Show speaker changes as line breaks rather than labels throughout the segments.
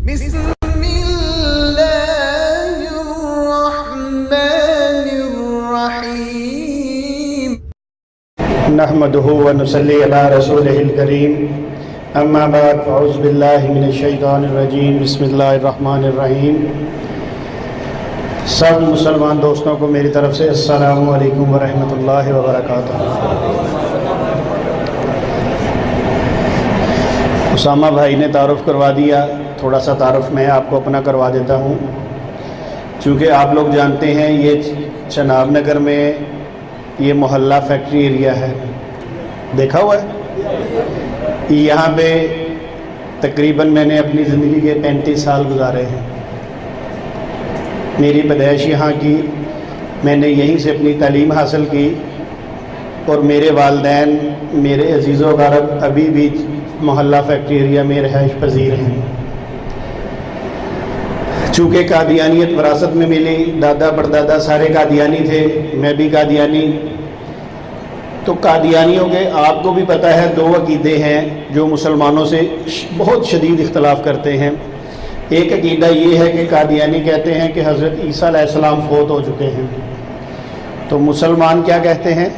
बिस्मिल्लाहिर्रहमानिर्रहीम।
नहमदुहु व नुसल्ली अला रसूलिहिल करीम, अम्मा बाद, औज़ु बिल्लाहि मिनश शैतानिर रजीम, बिस्मिल्लाहिर्रहमानिर्रहीम। सब मुसलमान दोस्तों को मेरी तरफ़ से अस्सलामु अलैकुम व रहमतुल्लाहि व बरकातुहू। उसामा भाई ने तारुफ़ करवा दिया, थोड़ा सा तारुफ़ मैं आपको अपना करवा देता हूँ। चूँकि आप लोग जानते हैं ये चनाब नगर में ये मोहल्ला फैक्ट्री एरिया है, देखा हुआ है। यहाँ पे तकरीबन मैंने अपनी ज़िंदगी के 35 साल गुजारे हैं। मेरी पैदाइश यहाँ की, मैंने यहीं से अपनी तालीम हासिल की और मेरे वालिदैन, मेरे अजीज़ व अक़ारब अभी भी मोहल्ला फैक्ट्री एरिया में रहाइश पजीर हैं। चूँकि कादियानियत विरासत में मिली, दादा परदादा सारे कादियानी थे, मैं भी कादियानी। तो कादियानियों के आपको भी पता है दो अकीदे हैं जो मुसलमानों से बहुत शदीद इख्तलाफ करते हैं। एक अकीदा ये है कि कादियानी कहते हैं कि हज़रत ईसा अलैहिस्सलाम फ़ौत हो चुके हैं, तो मुसलमान क्या कहते हैं,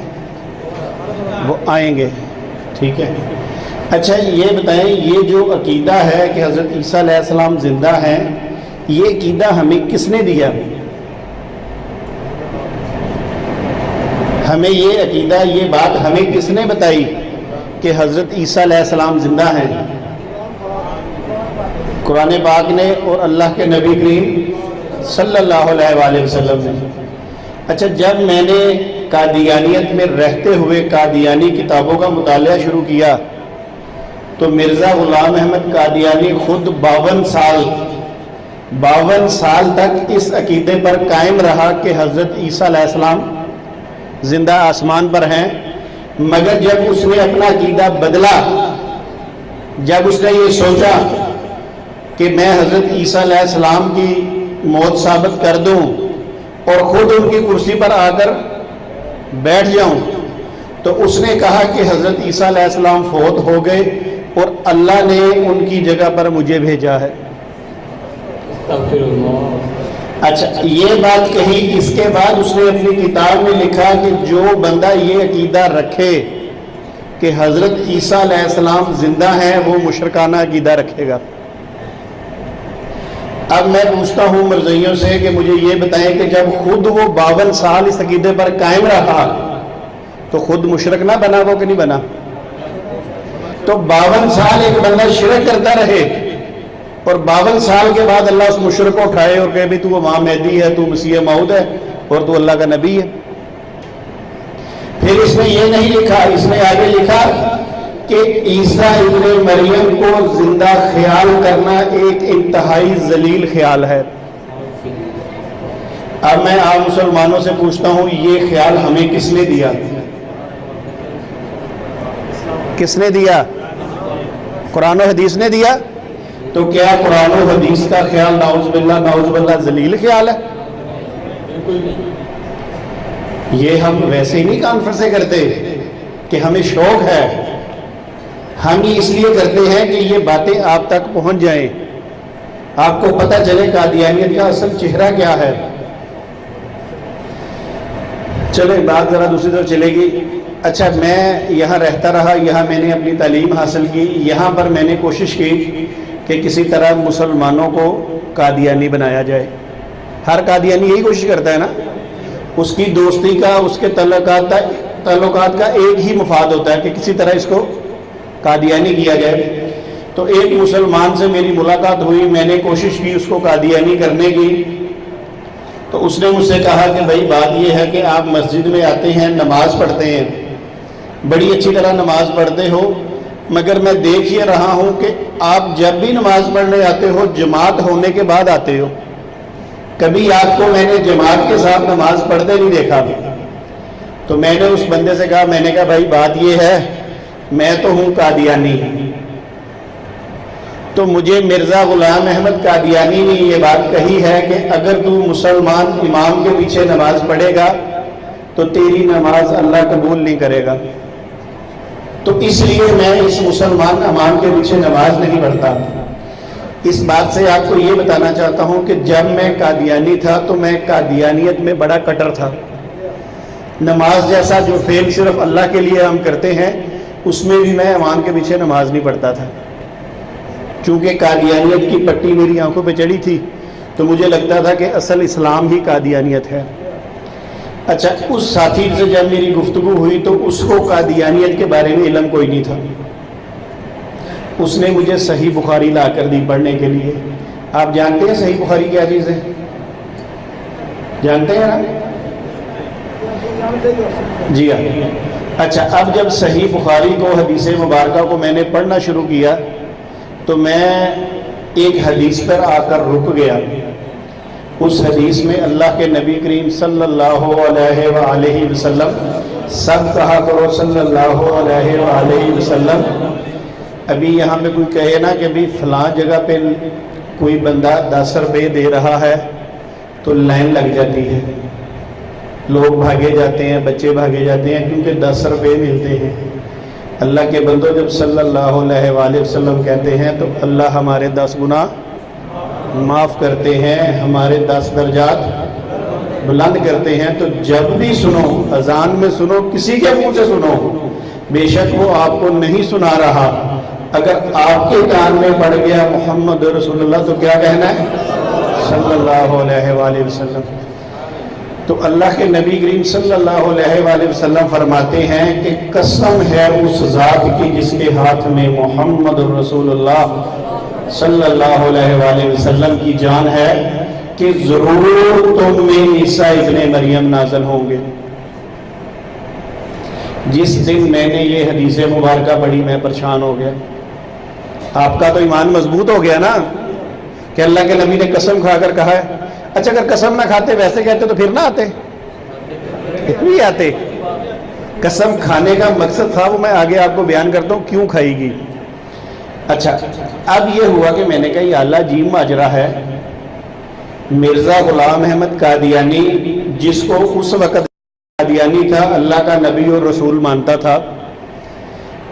वो आएंगे। ठीक है, अच्छा ये बताएं, ये जो अकीदा है कि हज़रत ईसा अलैहिस्सलाम ज़िंदा हैं, ये अकीदा हमें किसने दिया? हमें ये अकीदा, ये बात हमें किसने बताई कि हज़रत ईसा अलैहिस्सलाम ज़िंदा हैं? कुरान पाक ने और अल्लाह के नबी करीम सल्लल्लाहु अलैहि वसल्लम ने। अच्छा, जब मैंने कादियानियत में रहते हुए कादियानी किताबों का मुताला शुरू किया तो मिर्ज़ा ग़ुलाम अहमद कादियानी ख़ुद 52 साल तक इस अकीदे पर कायम रहा कि हज़रत ईसा अलैहिस्सलाम ज़िंदा आसमान पर हैं। मगर जब उसने अपना अकीदा बदला, जब उसने ये सोचा कि मैं हज़रत ईसा अलैहिस्सलाम की मौत साबित कर दूं और ख़ुद उनकी कुर्सी पर आकर बैठ जाऊं, तो उसने कहा कि हज़रत ईसा अलैहिस्सलाम फ़ौत हो गए और अल्लाह ने उनकी जगह पर मुझे भेजा है। अच्छा, ये बात कही। इसके बाद उसने अपनी किताब में लिखा कि जो बंदा ये अकीदा रखे कि हज़रत ईसा अलैहिस्सलाम ज़िंदा हैं, वो मुशरकाना अकीदा रखेगा। अब मैं पूछता हूँ मरज़इयों से कि मुझे ये बताएं कि जब खुद वो 52 साल इस अकीदे पर कायम रहा तो खुद मुशरक ना बना वो कि नहीं बना? तो 52 साल एक बंदा शिरक करता रहे और 52 साल के बाद अल्लाह उस मुशरक को उठाए और कहे भी तू इमाम मेहदी है, तू मसीह मऊद है और तू अल्लाह का नबी है। फिर इसने ये नहीं लिखा, इसने आगे लिखा कि ईसा इब्ने मरियम को जिंदा ख्याल करना एक इंतहाई जलील ख्याल है। अब मैं आम मुसलमानों से पूछता हूं, ये ख्याल हमें किसने दिया? किसने दिया? कुरान और हदीस ने दिया। तो क्या कुरान और हदीस का ख्याल नाउज़ुबिल्लाह जलील ख्याल है? ये हम वैसे ही नहीं कॉन्फ्रेंसें करते कि हमें शौक है, हम ये इसलिए करते हैं कि ये बातें आप तक पहुंच जाएं, आपको पता चले कादियानियत का असल चेहरा क्या है। चलो बात जरा दूसरी तरफ चलेगी। अच्छा, मैं यहाँ रहता रहा, यहाँ मैंने अपनी तालीम हासिल की, यहाँ पर मैंने कोशिश की कि किसी तरह मुसलमानों को कादियानी बनाया जाए। हर कादियानी यही कोशिश करता है ना, उसकी दोस्ती का, उसके ताल्लुकात का एक ही मुफाद होता है कि किसी तरह इसको कादियानी किया जाए। तो एक मुसलमान से मेरी मुलाकात हुई, मैंने कोशिश की उसको कादियानी करने की। तो उसने मुझसे कहा कि भाई बात यह है कि आप मस्जिद में आते हैं, नमाज पढ़ते हैं, बड़ी अच्छी तरह नमाज पढ़ते हो, मगर मैं देख ही रहा हूं कि आप जब भी नमाज पढ़ने आते हो जमात होने के बाद आते हो, कभी आपको मैंने जमात के साथ नमाज पढ़ते नहीं देखा। तो मैंने उस बंदे से कहा, मैंने कहा भाई बात यह है, मैं तो हूं कादियानी। तो मुझे मिर्ज़ा ग़ुलाम अहमद कादियानी ने ये बात कही है कि अगर तू मुसलमान इमाम के पीछे नमाज पढ़ेगा तो तेरी नमाज अल्लाह कबूल नहीं करेगा। तो इसलिए मैं इस मुसलमान इमाम के पीछे नमाज नहीं पढ़ता। इस बात से आपको ये बताना चाहता हूँ कि जब मैं कादियानी था तो मैं कादियानियत में बड़ा कट्टर था। नमाज जैसा जो फेल सिर्फ अल्लाह के लिए हम करते हैं, उसमें भी मैं इमाम के पीछे नमाज नहीं पढ़ता था। चूँकि कादियानियत की पट्टी मेरी आंखों पे चढ़ी थी तो मुझे लगता था कि असल इस्लाम ही कादियानियत है। अच्छा, उस साथी से जब मेरी गुफ्तगू हुई तो उसको कादियानियत के बारे में इल्म कोई नहीं था। उसने मुझे सही बुखारी ला कर दी पढ़ने के लिए। आप जानते हैं सही बुखारी क्या चीज़ है? जानते हैं ना? जी हाँ। अच्छा, अब जब सही बुखारी को, हदीस मुबारका को मैंने पढ़ना शुरू किया तो मैं एक हदीस पर आकर रुक गया। उस हदीस में अल्लाह के नबी करीम सल्लल्लाहु अलैहि वसल्लम, सब कहा करो सल्लल्लाहु अलैहि वसल्लम। अभी यहाँ पे कोई कहे ना कि भाई फलां जगह पे कोई बंदा 10 रुपये दे रहा है तो लाइन लग जाती है, लोग भागे जाते हैं, बच्चे भागे जाते हैं, क्योंकि 10 रुपये मिलते हैं। अल्लाह के बंदों, जब सल्लल्लाहु अलैहि वसल्लम कहते हैं तो अल्लाह हमारे 10 गुना माफ़ करते हैं, हमारे 10 दर्जात बुलंद करते हैं। तो जब भी सुनो, अजान में सुनो, किसी के मुंह से सुनो, बेशक वो आपको नहीं सुना रहा, अगर आपके कान में पड़ गया मोहम्मद रसूलुल्लाह तो क्या कहना है? सल्लल्लाहु अलैहि वसल्लम। तो अल्लाह के नबी करीम सल्लल्लाहु अलैहि वसल्लम फरमाते हैं कि कसम है उस ज़ात की जिसके हाथ में मोहम्मद रसूलुल्लाह सल्लल्लाहु अलैहि वसल्लम की जान है, कि ज़रूर तुम में ईसा इब्ने मरियम नाज़िल होंगे। जिस दिन मैंने ये हदीस मुबारका पढ़ी मैं परेशान हो गया। आपका तो ईमान मजबूत हो गया ना कि अल्लाह के नबी ने कसम खाकर कहा है। अच्छा, अगर कसम ना खाते, वैसे कहते तो फिर ना आते, इतनी आते। कसम खाने का मकसद था, वो मैं आगे आपको बयान करता हूँ क्यों खाएगी। अच्छा, अब ये हुआ कि मैंने कहा या अल्लाह जी माजरा है। मिर्ज़ा गुलाम अहमद कादियानी, जिसको उस वक़्त कादियानी था, अल्लाह का नबी और रसूल मानता था,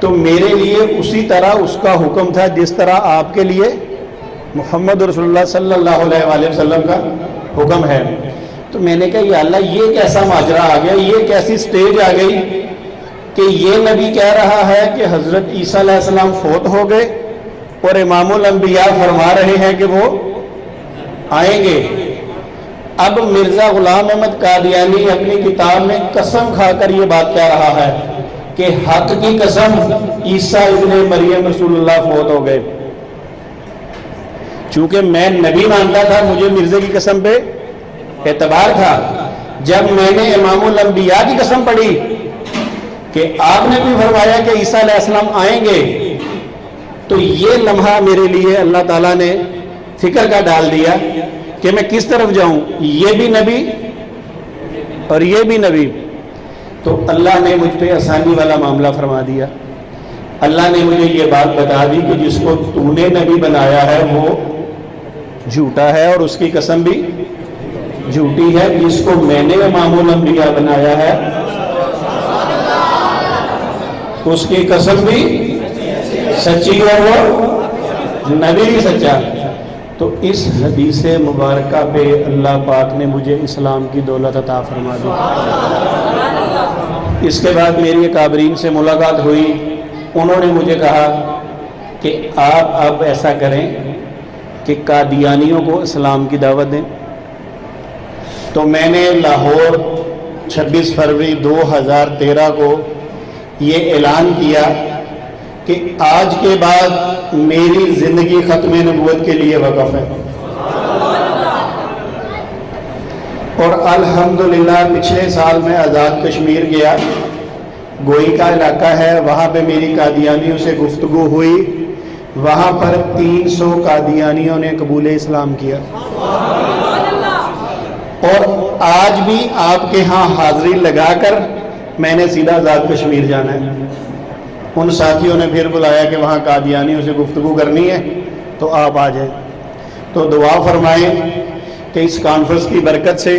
तो मेरे लिए उसी तरह उसका हुक्म था जिस तरह आपके लिए मोहम्मद रसूलुल्लाह सल्लल्लाहु अलैहि वसल्लम का हुक्म है। तो मैंने कहा या अल्लाह, ये कैसा माजरा आ गया, ये कैसी स्टेज आ गई कि ये नबी कह रहा है कि हज़रत ईसा अलैहिस्सलाम फौत हो गए और इमामुल अंबिया फरमा रहे हैं कि वो आएंगे। अब मिर्ज़ा गुलाम अहमद कादियानी अपनी किताब में कसम खाकर ये बात कह रहा है कि हक की कसम ईसा इब्ने मरियम रसूलुल्लाह फौत हो गए। चूंकि मैं नबी मानता था, मुझे मिर्जे की कसम पे एतबार था। जब मैंने इमामुल अंबिया की कसम पढ़ी कि आपने भी फरमाया कि ईसा अलैहिस्सलाम आएंगे, तो ये लम्हा मेरे लिए अल्लाह ताला ने फिक्र का डाल दिया कि मैं किस तरफ जाऊं, ये भी नबी और ये भी नबी। तो अल्लाह ने मुझ पे आसानी वाला मामला फरमा दिया। अल्लाह ने मुझे ये बात बता दी कि जिसको तूने नबी बनाया है वो झूठा है और उसकी कसम भी झूठी है। जिसको मैंने इमामुल अंबिया बनाया है उसकी कसम भी सच्ची है, वो नबी भी सच्चा। तो इस हदीस मुबारका पे अल्लाह पाक ने मुझे इस्लाम की दौलत अता फरमा दी। इसके बाद मेरी काबरीन से मुलाकात हुई। उन्होंने मुझे कहा कि आप अब ऐसा करें कि कादियानियों को इस्लाम की दावत दें। तो मैंने लाहौर 26 फरवरी 2013 को ये ऐलान किया कि आज के बाद मेरी ज़िंदगी ख़त्म नबूवत के लिए वक़फ़ है। और अल्हम्दुलिल्लाह पिछले साल मैं आज़ाद कश्मीर गया, गोई का इलाका है, वहाँ पे मेरी कादियानियों से गुफ्तगू हुई। वहाँ पर 300 कादियानियों ने कबूल इस्लाम किया। और आज भी आपके यहाँ हाज़िरी लगाकर मैंने सीधा आज़ाद कश्मीर जाना है। उन साथियों ने फिर बुलाया कि वहाँ कादियानियों से गुफ्तगू करनी है तो आप आ जाएं। तो दुआ फरमाएं कि इस कॉन्फ्रेंस की बरकत से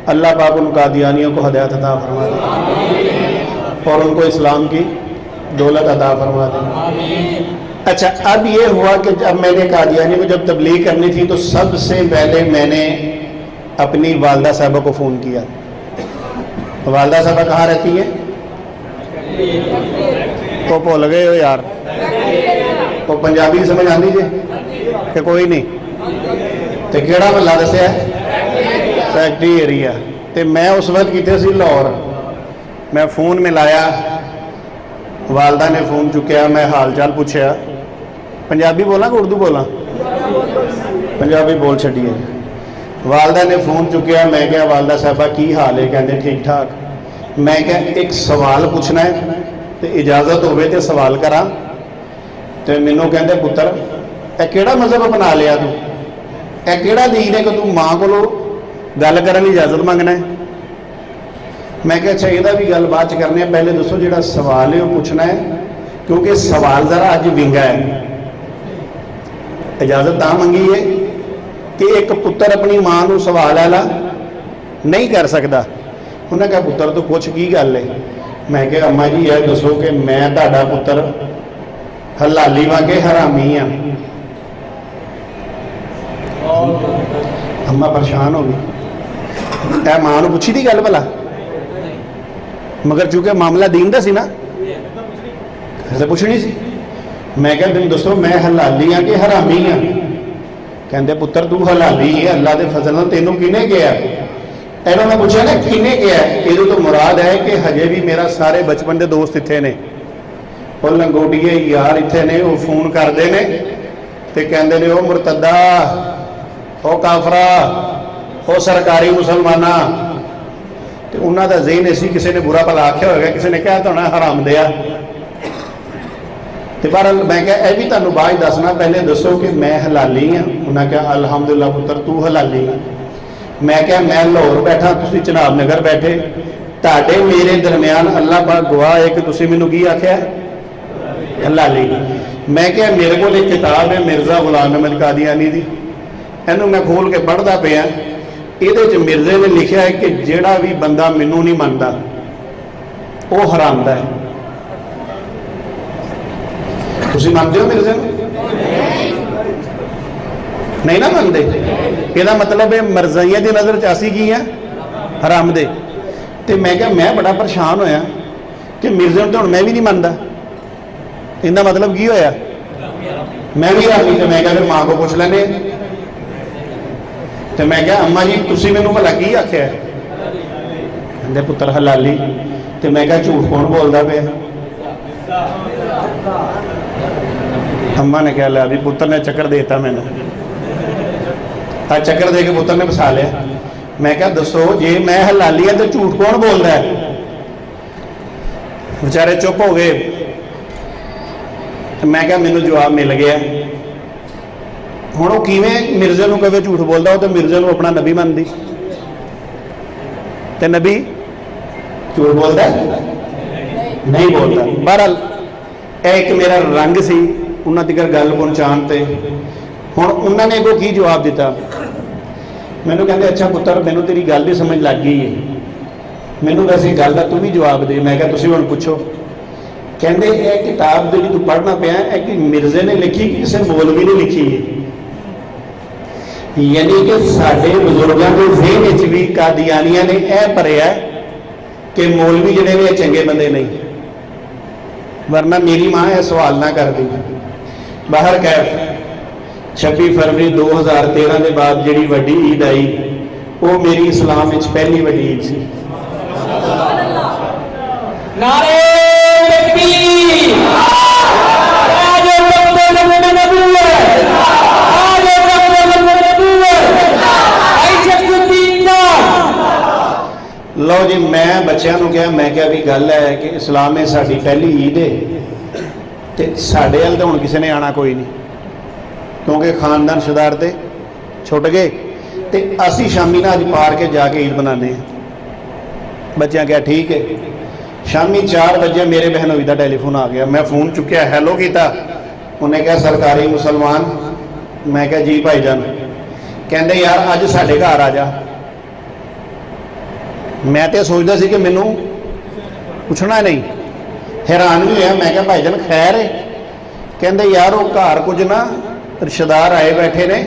अल्लाह पाक उन कादियानियों को हदायत अता फरमा दे और उनको इस्लाम की दौलत अता फरमा दे। अच्छा, अब ये हुआ कि जब मैंने कादियानी को जब तबलीग करनी थी तो सबसे पहले मैंने अपनी वालदा साहबा को फ़ोन किया। वालदा साहबा कहाँ रहती हैं? तो भुल गए हो यार, तो पंजाबी समझ आती जे कि कोई नहीं? तो केड़ा महला दसिया? Factory area. तो मैं उस वक्त कितने सी लाहौर। मैं फ़ोन मिलाया, वालदा ने फ़ोन चुकया, मैं हाल चाल पूछया। पंजाबी बोला कि उर्दू बोला? पंजाबी बोल छड़िए। वालदा ने फ़ोन चुकया, मैं क्या वालदा साहबा की हाल है? कहते ठीक ठाक। मैं क्या एक सवाल पूछना है तो इजाज़त होवे तो सवाल करा। तो मैनू कहते पुत्र ए केड़ा मज़हब अपना लिया तू? ए केड़ा दीन है कि तू माँ को गल करने की इजाज़त मंगना है? मैं क्या अच्छा यदा भी गल बाद च करने, पहले दसो जो सवाल है वो पूछना है, क्योंकि सवाल ज़रा अज विंगा है। इजाज़त तां मंगी है कि एक पुत्र अपनी माँ को सवाल आला नहीं कर सकता। उन्हें कहा पुत्र तो पुछ की गल है? मैं क्या अम्मा जी यह दसो कि मैं तुहाडा पुत्र हलाली वा के हरामी हाँ? अम्मा परेशान हो गई। ए मां नूं पुछी थी गल भला? मगर चूंकि मामला दीन का सी ना, फिर तो पुछनी सी। मैं क्या तुम दसो मैं हलाली हाँ कि हरामी हाँ? कहते पुत्र तू हलाली है, अल्लाह के फजल नाल तेनों किने कहा? एनों मैं पूछा ना किने कहा? ये तो मुराद है कि हजे भी मेरा सारे बचपन के दोस्त इत्थे ने, वो लंगोटिए यार इत्थे ने, वो फोन करते हैं तो कहते ने ओ मुरतदा, ओ काफरा, ओ सरकारी मुसलमाना। तो उन्होंने ज़हन ऐसी किसी ने बुरा भला आख्या होगा, किसी ने कहा तो होना हराम दिया। तो पर मैं क्या यह भी तुहानूं बाद दसना, पहले दसो कि मैं हलाली हाँ? उन्हें कहा अलहमदुलिल्लाह पुत्र तू हलाली है। मैं क्या मैं लाहौर बैठा, तुसीं चनाब नगर बैठे, तुहाडे मेरे दरम्यान अल्लाह पाक गवाह है कि तुसीं मैनूं की आख्या? हलाली। मैं क्या मेरे को एक किताब है मिर्ज़ा गुलाम अहमद कादियानी की, इनू मैं खोल के पढ़ता पाया। ये मिर्जे ने लिखा है कि जेड़ा भी बंदा मैनू नहीं मानता वो हरामदा है। तुसीं मानते हो मिर्जे नूं? नहीं ना मानते? यदा मतलब है मरज़ाइयां की नज़र च असीं की हैं? हरामदे। तो मैं क्या मैं बड़ा परेशान होया कि मिर्जे नूं तो हुण मैं भी नहीं मानता, इनका मतलब की होया? मैं भी हरामी। तो मैं क्या फिर माँ को पूछ लेने। तो मैं क्या अम्मा जी तुसीं मैनूं भला की आख्या? कहंदे पुत्र हलाली। तो मैं क्या झूठ कौन बोलता पे? अम्मा ने कहा लै भी पुत्र ने चक्कर देता मैंने। चक्कर दे के पुत्र ने फसा लिया। मैं क्या दसो जे मैं हलाली है तो झूठ कौन बोलता है? बेचारे चुप हो गए। तो मैं क्या मैनूं जवाब मिल गया। हुण वो किवें मिर्जे नूं कहे झूठ बोलता, वो तो मिर्जे नूं अपना नबी मनदी, ते नबी झूठ बोलता नहीं बोलता। बहरहाल एक मेरा रंग सी उन्हां तक गल पहुँचाण ते। हुण उन्होंने अगों की जवाब दिता? मैनूं कहंदे अच्छा पुत्र मैनूं तेरी गल ही समझ लग गई है, मैनूं वैसे गल दा तू भी जवाब दे। मैं क्या तुसीं हुण पुछो। कहंदे ये किताब जिहड़ी तू पढ़ना पिया है कि मिर्जे ने लिखी कि किसी मौलवी ने लिखी है? यानी कि साडे बुजुर्गों के ज़हन विच भी कादियानियां ने यह भरिया कि मौलवी जिहड़े ने चंगे बंदे नहीं, वरना मेरी माँ यह सवाल ना करती। बाहर कैफ 26 फरवरी 2013 के बाद जिहड़ी वड्डी ईद आई वो मेरी इस्लाम विच पहली वड्डी ईद सी।
नारे तकबीर, आज नबूवत, आज नबूवत, इज्जतुद्दीन
लो जी मैं बच्चों को कहा, मैं क्या भी गल है कि इस्लाम में साड़ी पहली ईद है तो साढ़े हल तो हुण किसी ने आना कोई नहीं, क्योंकि खानदान सरदार ते छुट गए। तो असी शामी ना अज पार के जाके ईद बनाने। बच्चों क्या ठीक है। शामी 4 बजे मेरे बहनोई का टेलीफोन आ गया। मैं फ़ोन चुकया, हैलो किया। उन्हें कहा सरकारी मुसलमान। मैं क्या जी भाईजान। कहते यार अज साढ़े घर आ जा। मैं तो सोचता सी कि मैनू पूछना नहीं, हैरान भी होया। मैं क्या भाईजान खैर है? ਕਹਿੰਦੇ ਯਾਰ ਉਹ ਘਰ ਕੁਝ ਨਾ ਰਿਸ਼ਤੇਦਾਰ ਆਏ ਬੈਠੇ ਨੇ,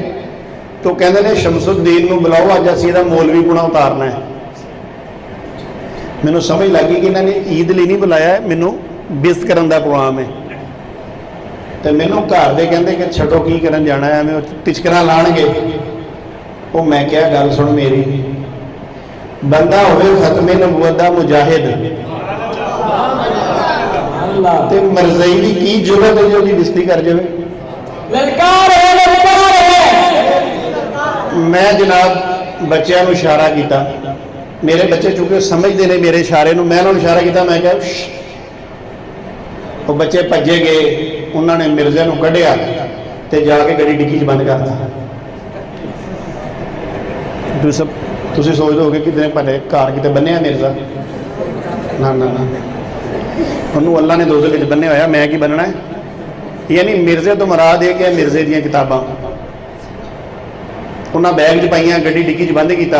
तो कहते ने शमसुद्दीन को बुलाओ, अज असीं इहदा मौलवी गुणा उतारना है। मैनूं समझ लगी कि इन्होंने ईद लिए नहीं बुलाया, मैनूं बिस करन दा प्रोग्राम है। तो मैनूं घर दे कहंदे कि छड्डो की करन जाना है, मैं टिचकरा लाणगे। वो मैं क्या गल सुन मेरी, बंदा होवे खत्मे नबूवत दा मुजाहिद ते मरज़ई दी की जुरत है जो बिस्ती कर जावे।
ललकार है, ललकार है।
मैं जनाब बच्चों को इशारा किया, मेरे बच्चे चूंकि समझते हैं मेरे इशारे में, मैं उन्होंने इशारा किया, मैं क्या वो बच्चे भजे गए, उन्होंने मिर्जे को कढ़िया तो जाके गड्डी डिग्गी च बंद करता। तुम सोच दो कि कितने भले घर कितने बन्निया मिर्जा, ना ना ना, उन्होंने अल्लाह ने दोज़ख विच बन्निया होया, मैं की बनना है। यानी मिर्जे तो मुराद है कि मिर्जे दी किताबां उन्हें बैग च पाइया, गड्डी डिग्गी च बंद किया,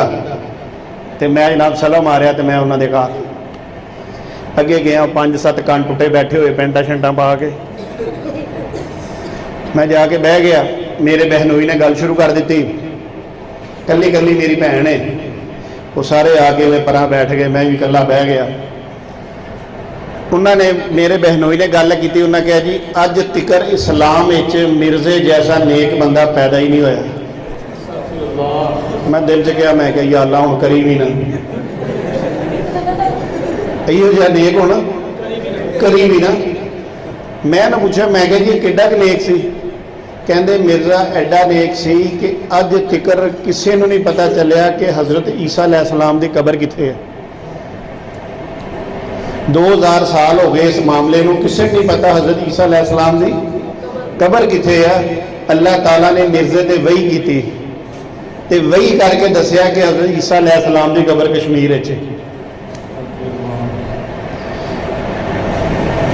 तो मैं जनाब सला मारिया, तो मैं उन्होंने घर अगे गया, 5-7 कान टुटे बैठे हुए पेंटा शंटा पा के, मैं जाके बह गया। मेरे बहनोई ने गल शुरू कर दी, कली कली मेरी भैन है, वो सारे आके मैं परा बैठ गए, मैं भी कला बह गया। उन्होंने मेरे बहनोई ने गल की, उन्हें कहा जी अज तिकर इस्लाम मिर्जे जैसा नेक बंदा पैदा ही नहीं होया। मैं दिल च कहा, मैं क्या या अल्लाह हुण करी भी ना, इहो जिहा नेक होना करी भी ना। मैं ना पूछा, मैं क्या जी किड्डा क नेक सी? कहते मिर्जा एडा नेक सी कि अज तिकर किसी नूं नहीं पता चलिया कि हज़रत ईसा अलैहिस्सलाम दी कबर कित्थे है। 2000 साल हो गए इस मामले में, किसी नहीं पता हज़रत ईसा अलैहिस्सलाम दी कबर कित्थे है। अल्लाह ताला ने मिर्जे ते वही की, ते वही करके दसिया कि हज़रत ईसा अलैहिस्सलाम दी कबर कश्मीर है।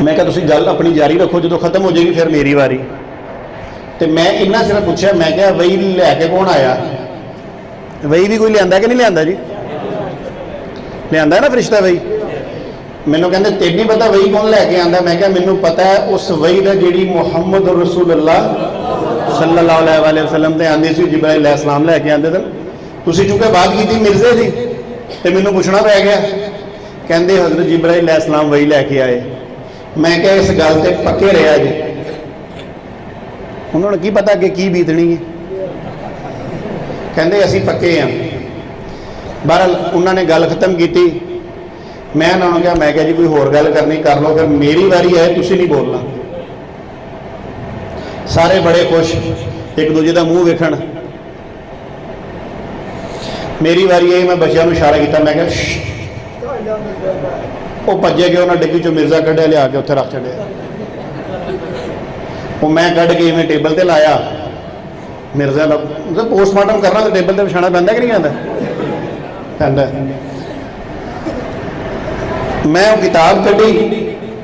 मैं कहा तुसीं गल अपनी जारी रखो, जो खत्म हो जाएगी फिर मेरी वारी। तो मैं इन्ना सिर्फ पूछा, मैं क्या वही लैके कौन आया? वही भी कोई लिया कि नहीं लिया जी? लिया ना फरिश्ता वही। मैनू कहते तेन नहीं पता वही कौन लैके आंदा? मैं क्या मैनू पता है उस वही का जी मुहम्मद रसूलुल्लाह सल्लल्लाहु अलैहि वसल्लम ते आंदी सी, जिब्राइल अलैहिस्सलाम लैके आंदे सन। तुसीं चूंकि बात की मिर्जे की, तो मैनू पूछना पै गया। कहते हज़रत जिब्राइल अलैहिस्सलाम वही लैके आए। मैं क्या इस गल ते पक्के रहा जी? उन्होंने की पता कि की बीतनी है। कहते असीं पक्के हैं। बहरहाल उन्होंने गल खत्म की, मैं उन्होंने कहा, मैं क्या जी कोई होर गल करनी कर लो, फिर मेरी वारी है, तुसीं नहीं बोलना। सारे बड़े खुश, एक दूजे का मूँह वेखण। मेरी वारी है, मैं बच्चों को इशारा किया, मैं क्या वो भजे गए, उन्हें डिग्गी चो मिर्जा कढ़िया लिया के उत्थे रख छड़िया। वो मैं कढ़ के मैं टेबल ते लाया, मिर्जा का मतलब पोस्टमार्टम करना तो टेबल ते बिछाना पैंदा कि नहीं आंदा? पैंदा। मैं वो किताब कढ़ी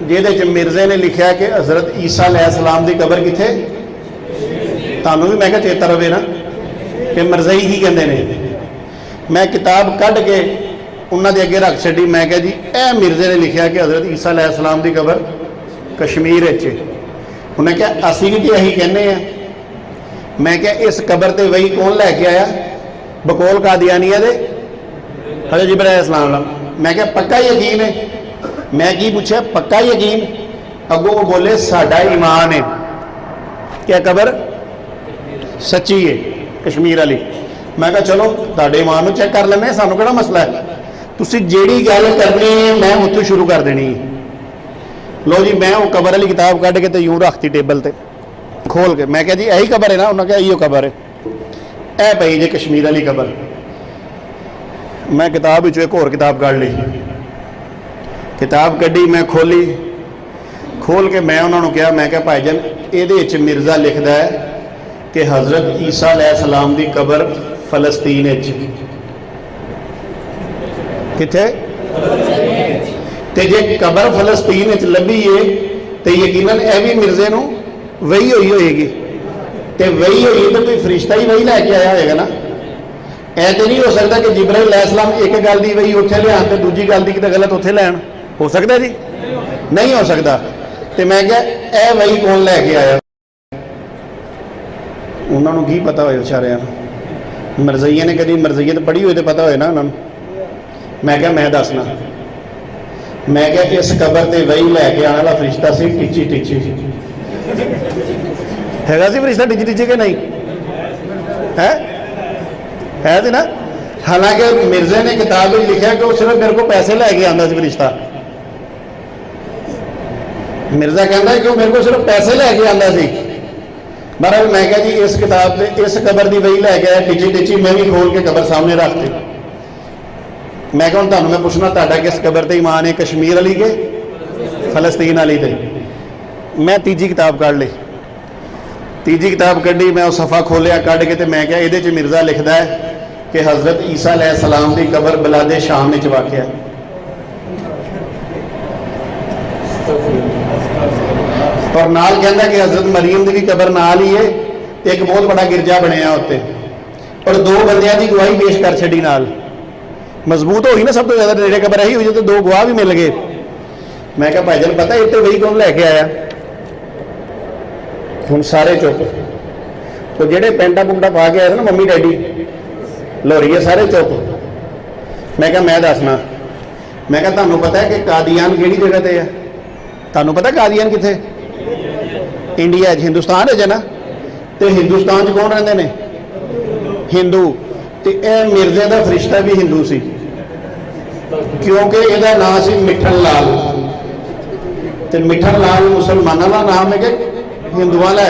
जिहदे च मिर्जे ने लिखा कि हज़रत ईसा अलैहिस्सलाम दी कबर कित्थे। तुहानूं भी मैं क्या चेता रहे ना कि मरज़ई की कहंदे ने। मैं किताब कढ़ के उन्होंने अगे रख छी। मैं क्या जी ए मिर्जे ने लिखा कि हज़रत ईसा अलैहिस्सलाम की कबर कश्मीर है। उन्हें क्या असी भी तो यही कहने हैं। मैं क्या इस कबर ते वही कौन लैके आया? बकौल कादियानिया दे हज़रत जिब्राइल अलैहिस्सलाम। मैं क्या पक्का यकीन है? मैं की पूछा पक्का यकीन? अगों वो बोले साडा ईमान है क्या कबर सच्ची है कश्मीर वाली। मैं कहा चलो तुहाडे ईमान नूं चेक कर लेने, सानूं किहड़ा मसला है। तुसी जेड़ी गल करनी है मैं उत्थों शुरू कर देनी है। लो जी मैं वो कबर वाली किताब कढ़ के तो यूं रखती टेबल ते खोल के। मैं क्या जी यही कबर है ना? उन्होंने कहा इहो कबर है, ए पई जी कश्मीर वाली कबर। मैं किताब विचों एक होर किताब कढ़ ली, किताब कढ़ी मैं खोली, खोल के मैं उन्होंने कहा, मैं क्या भाईजान ये मिर्जा लिखता है कि हज़रत ईसा अलैहिस्सलाम की कबर फलस्तीन किथे? ते जे कबर फलस्तीन लभी है तो यकीनन यह भी मिर्जे नूं वही हुई होएगी। तो वही हुई तो कोई फरिश्ता ही वही लैके आया होएगा ना। ऐ तो नहीं हो सकता कि जिब्राइल अलैहिस्सलाम एक गल की वही उत्थे लियान तो दूजी गल की गलत उत्थे लैन। हो सकता जी? नहीं हो सकता। तो मैं क्या ए वही कौन लैके आया? उन्होंने की पता होए बेचारिਆਂ ਨੂੰ ਮਰਜ਼ਈਏ ने कभी मरज़ईयत पढ़ी होए तो पता होए ना उन्होंने। मैं क्या मैं दसना, मैं क्या इस कबर से वही लैके आने वाला फरिश्ता सी टिची टिची हैगा सी फरिश्ता टिची टिची के नहीं है सी ना। हालांकि मिर्जे ने किताब में लिखा कि वो सिर्फ मेरे को पैसे लैके आंदा सी फरिश्ता। मिर्जा कहता कि वो मेरे को सिर्फ पैसे लैके आंदा सी। महाराज मैं क्या जी इस किताब से इस कबर की वही लैके आया टिची टिची, मैं भी खोल के कबर सामने रख दी। मैं क्या तुहानू मैं पूछना तुहाडा किस कबर ते ईमान है, कश्मीर वाली के फलस्तीन वाली ते? मैं तीजी किताब कढ़ ली, तीजी किताब कढ़ी, मैं उस सफ़ा खोलिया कढ़ के, तो मैं क्या ये मिर्जा लिखता है कि हज़रत ईसा अलैहिस्सलाम की कबर बिलादे शाम में वाक़या। और नाल कहता कि हज़रत मरीम की भी कबर नाल ही है, एक बहुत बड़ा गिरजा बनया उत्ते, और दो बंदियां की गवाही पेश कर छड़ी नाल। मजबूत होगी ना सब तो ज़्यादा, नेड़े कबर यही हुई तो दो गवाह भी मिल गए। मैं क्या भाईजान पता इतने वही कौन लैके आया? हुण सारे चुप, तो जेडे पेंटा पुंटा पा के आए ना मम्मी डैडी लोरीए सारे चुप। मैं क्या मैं दसना, मैं क्या तुहानू पता है कि कादियान किहड़ी जगह ते है? तुहानू पता कादियान कित्थे? इंडिया हिंदुस्तान है ना, तो हिंदुस्तान च कौन रहिंदे ने? हिंदू। तो यह मिर्जे का फरिश्ता भी हिंदू सी, क्योंकि इसका नाम सी मिठन लाल। तो मिठन लाल मुसलमानों का नाम है कि हिंदुओं का?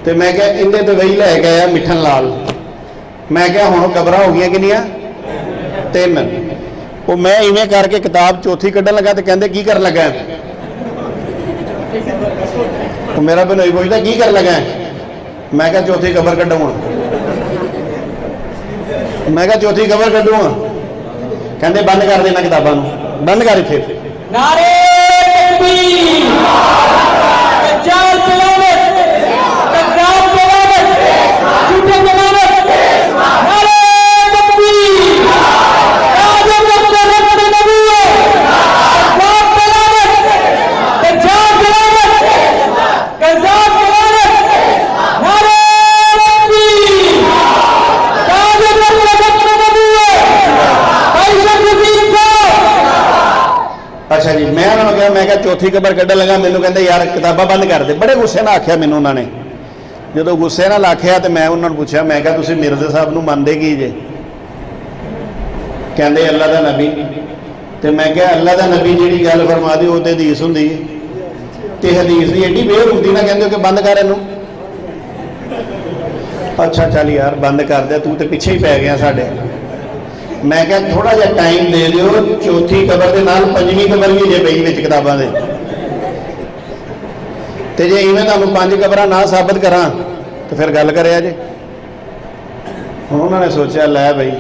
तो मैं क्या इन्हें तो वही लैके आया मिठन लाल। मैं क्या हुण कबर हो गई किनियां? 3। वो मैं इवें करके किताब चौथी कढ़न लगा तो कहते की कर लगा? वो मेरा बनोई पुछदा की कर लगा? मैं क्या चौथी कबर कढ़ूँ। मैं क्या चौथी कबर कढ़ूँ? कहते बंद कर देना किताबों, बंद कर इत्थे।
नारे तकबीर, कज्जाल तिलावत, कज्जाब तिलावत, झूठे तिलावत, नारे तकबीर, आज़म रब्बे नबूवत, कज्जाब तिलावत, कज्जाब तिलावत, कज्जाब तिलावत, नारे तकबीर, आज़म रब्बे नबूवत, भाई शमसुद्दीन साहब।
अच्छा जी, मैं क्या चौथी कबर कढ़न लगा, मैनू कहते यार किताबा बंद कर दे। बड़े गुस्से नाल आख्या मैनू उन्होंने, जो गुस्से नाल आख्या तो मैं उन्होंने पूछा, मैं क्या तुसीं मिर्जे साहब नूं मनदे की जे? कहते अल्लाह का नबी। तो मैं क्या अल्लाह का नबी जी गल फरमा दी वो तो हदीस होंदी, तो हदीस की एडी बेर होंदी ना, कहते कि बंद कर इनू। अच्छा चल यार बंद कर दे, तू तो पीछे ही पै गया साडे। मैं क्या थोड़ा जिहा टाइम दे दिओ, चौथी कबर के नाल पंजवीं कबर भी जे पई विच किताबां दे, ते जे इवें तुहानूं 5 कबरां ना साबित करां तो फिर गल करिया जे। हुण उन्होंने सोचा लै बई,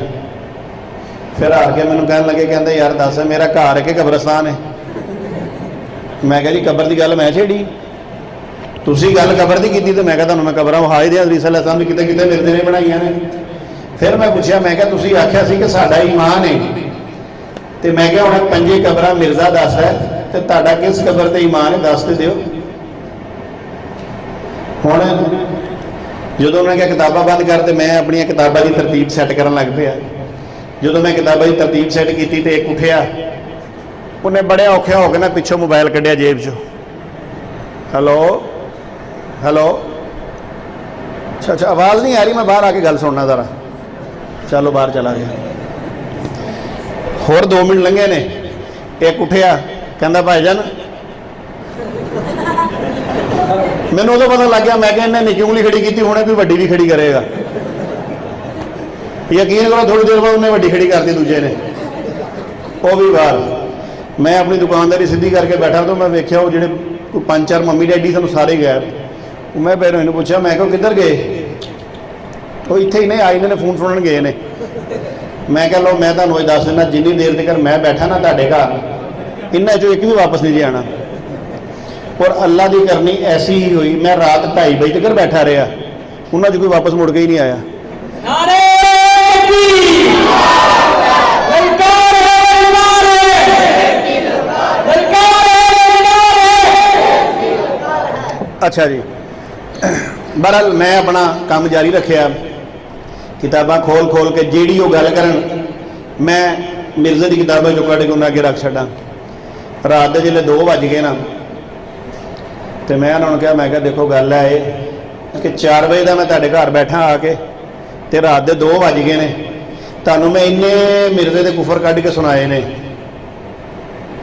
फिर आके मैनूं कहन लगे, कहंदे यार दस मेरा घर है कि कब्रस्तान है? मैं क्या जी कबर की गल मैं छेड़ी, तुसीं गल कबर की कीती, तो मैं क्या तुहानूं मैं कबरां विखा ही दियां हज़रत ईसा अलैहिस्सलाम दी किते किते मिर्जे ने बनाईयां ने। फिर मैं पूछा, मैं क्या तुसीं आख्या सी कि साडा ईमान है, तो मैं क्या हुण 5 कबरां मिर्जा दस है, तो तुहाडा किस कबर ते ईमान है दस ते दिओ। हुण जदों मैं क्या किताबां बंद कर, ते मैं अपनी किताबां की तरतीब सैट करन लग पिया। जदों मैं किताबां की तरतीब सैट की, तो एक उठिया, उन्हें बड़े औखे होकर ना पिछों मोबाइल कढ़िया जेब चो। हेलो हेलो, अच्छा अच्छा आवाज़ नहीं आ रही, मैं बाहर आके गल सुनना ज़रा। चलो बाहर चला गया। होर 2 मिनट लंघे ने, एक उठिया कहता भाईजान, मैनूं उदों पता लग गया, मैं क्या इन्हें निक्की उंगली खड़ी की, हुणे कोई वड्डी भी खड़ी करेगा। यकीन करो थोड़ी देर बाद उन्हें वड्डी खड़ी कर दी दूजे ने, वो भी बाहर। मैं अपनी दुकानदारी सीधी करके बैठा, तो मैं वेख्या वो जिहड़े कोई 5-4 मम्मी डैडी सन सारे गैर। मैं भैरों इन्हूं पूछा, मैं क्यों किधर गए? वो इत्थे ही ने आई ने फोन सुनन गए ने। मैं कह लो मैं तुहानूं दस दिना, जिन्नी देर तक मैं बैठा ना तुहाडे घर, इन्हां चों एक भी वापस नहीं जी आना। और अल्लाह की करनी ऐसी ही हुई, मैं रात 2:30 बजे तक बैठा रहा, उन्होंने कोई वापस मुड़ के ही नहीं आया। अच्छा जी, बहरहाल मैं अपना काम जारी रखिया, किताबां खोल खोल के जिहड़ी वो गल करन मैं मिर्जे की किताबें चो कढ़ के उन्हें अगे रख छड्डां। रात के जिले 2 बज गए ना, तो मैं उन्होंने कहा, मैं देखो गल है ये कि 4 बजे का मैं तुहाडे घर बैठा आके, तो रात के 2 बज गए ने, तुहानूं मैं इन्ने मिर्जे के कुफर कढ़ के सुनाए ने,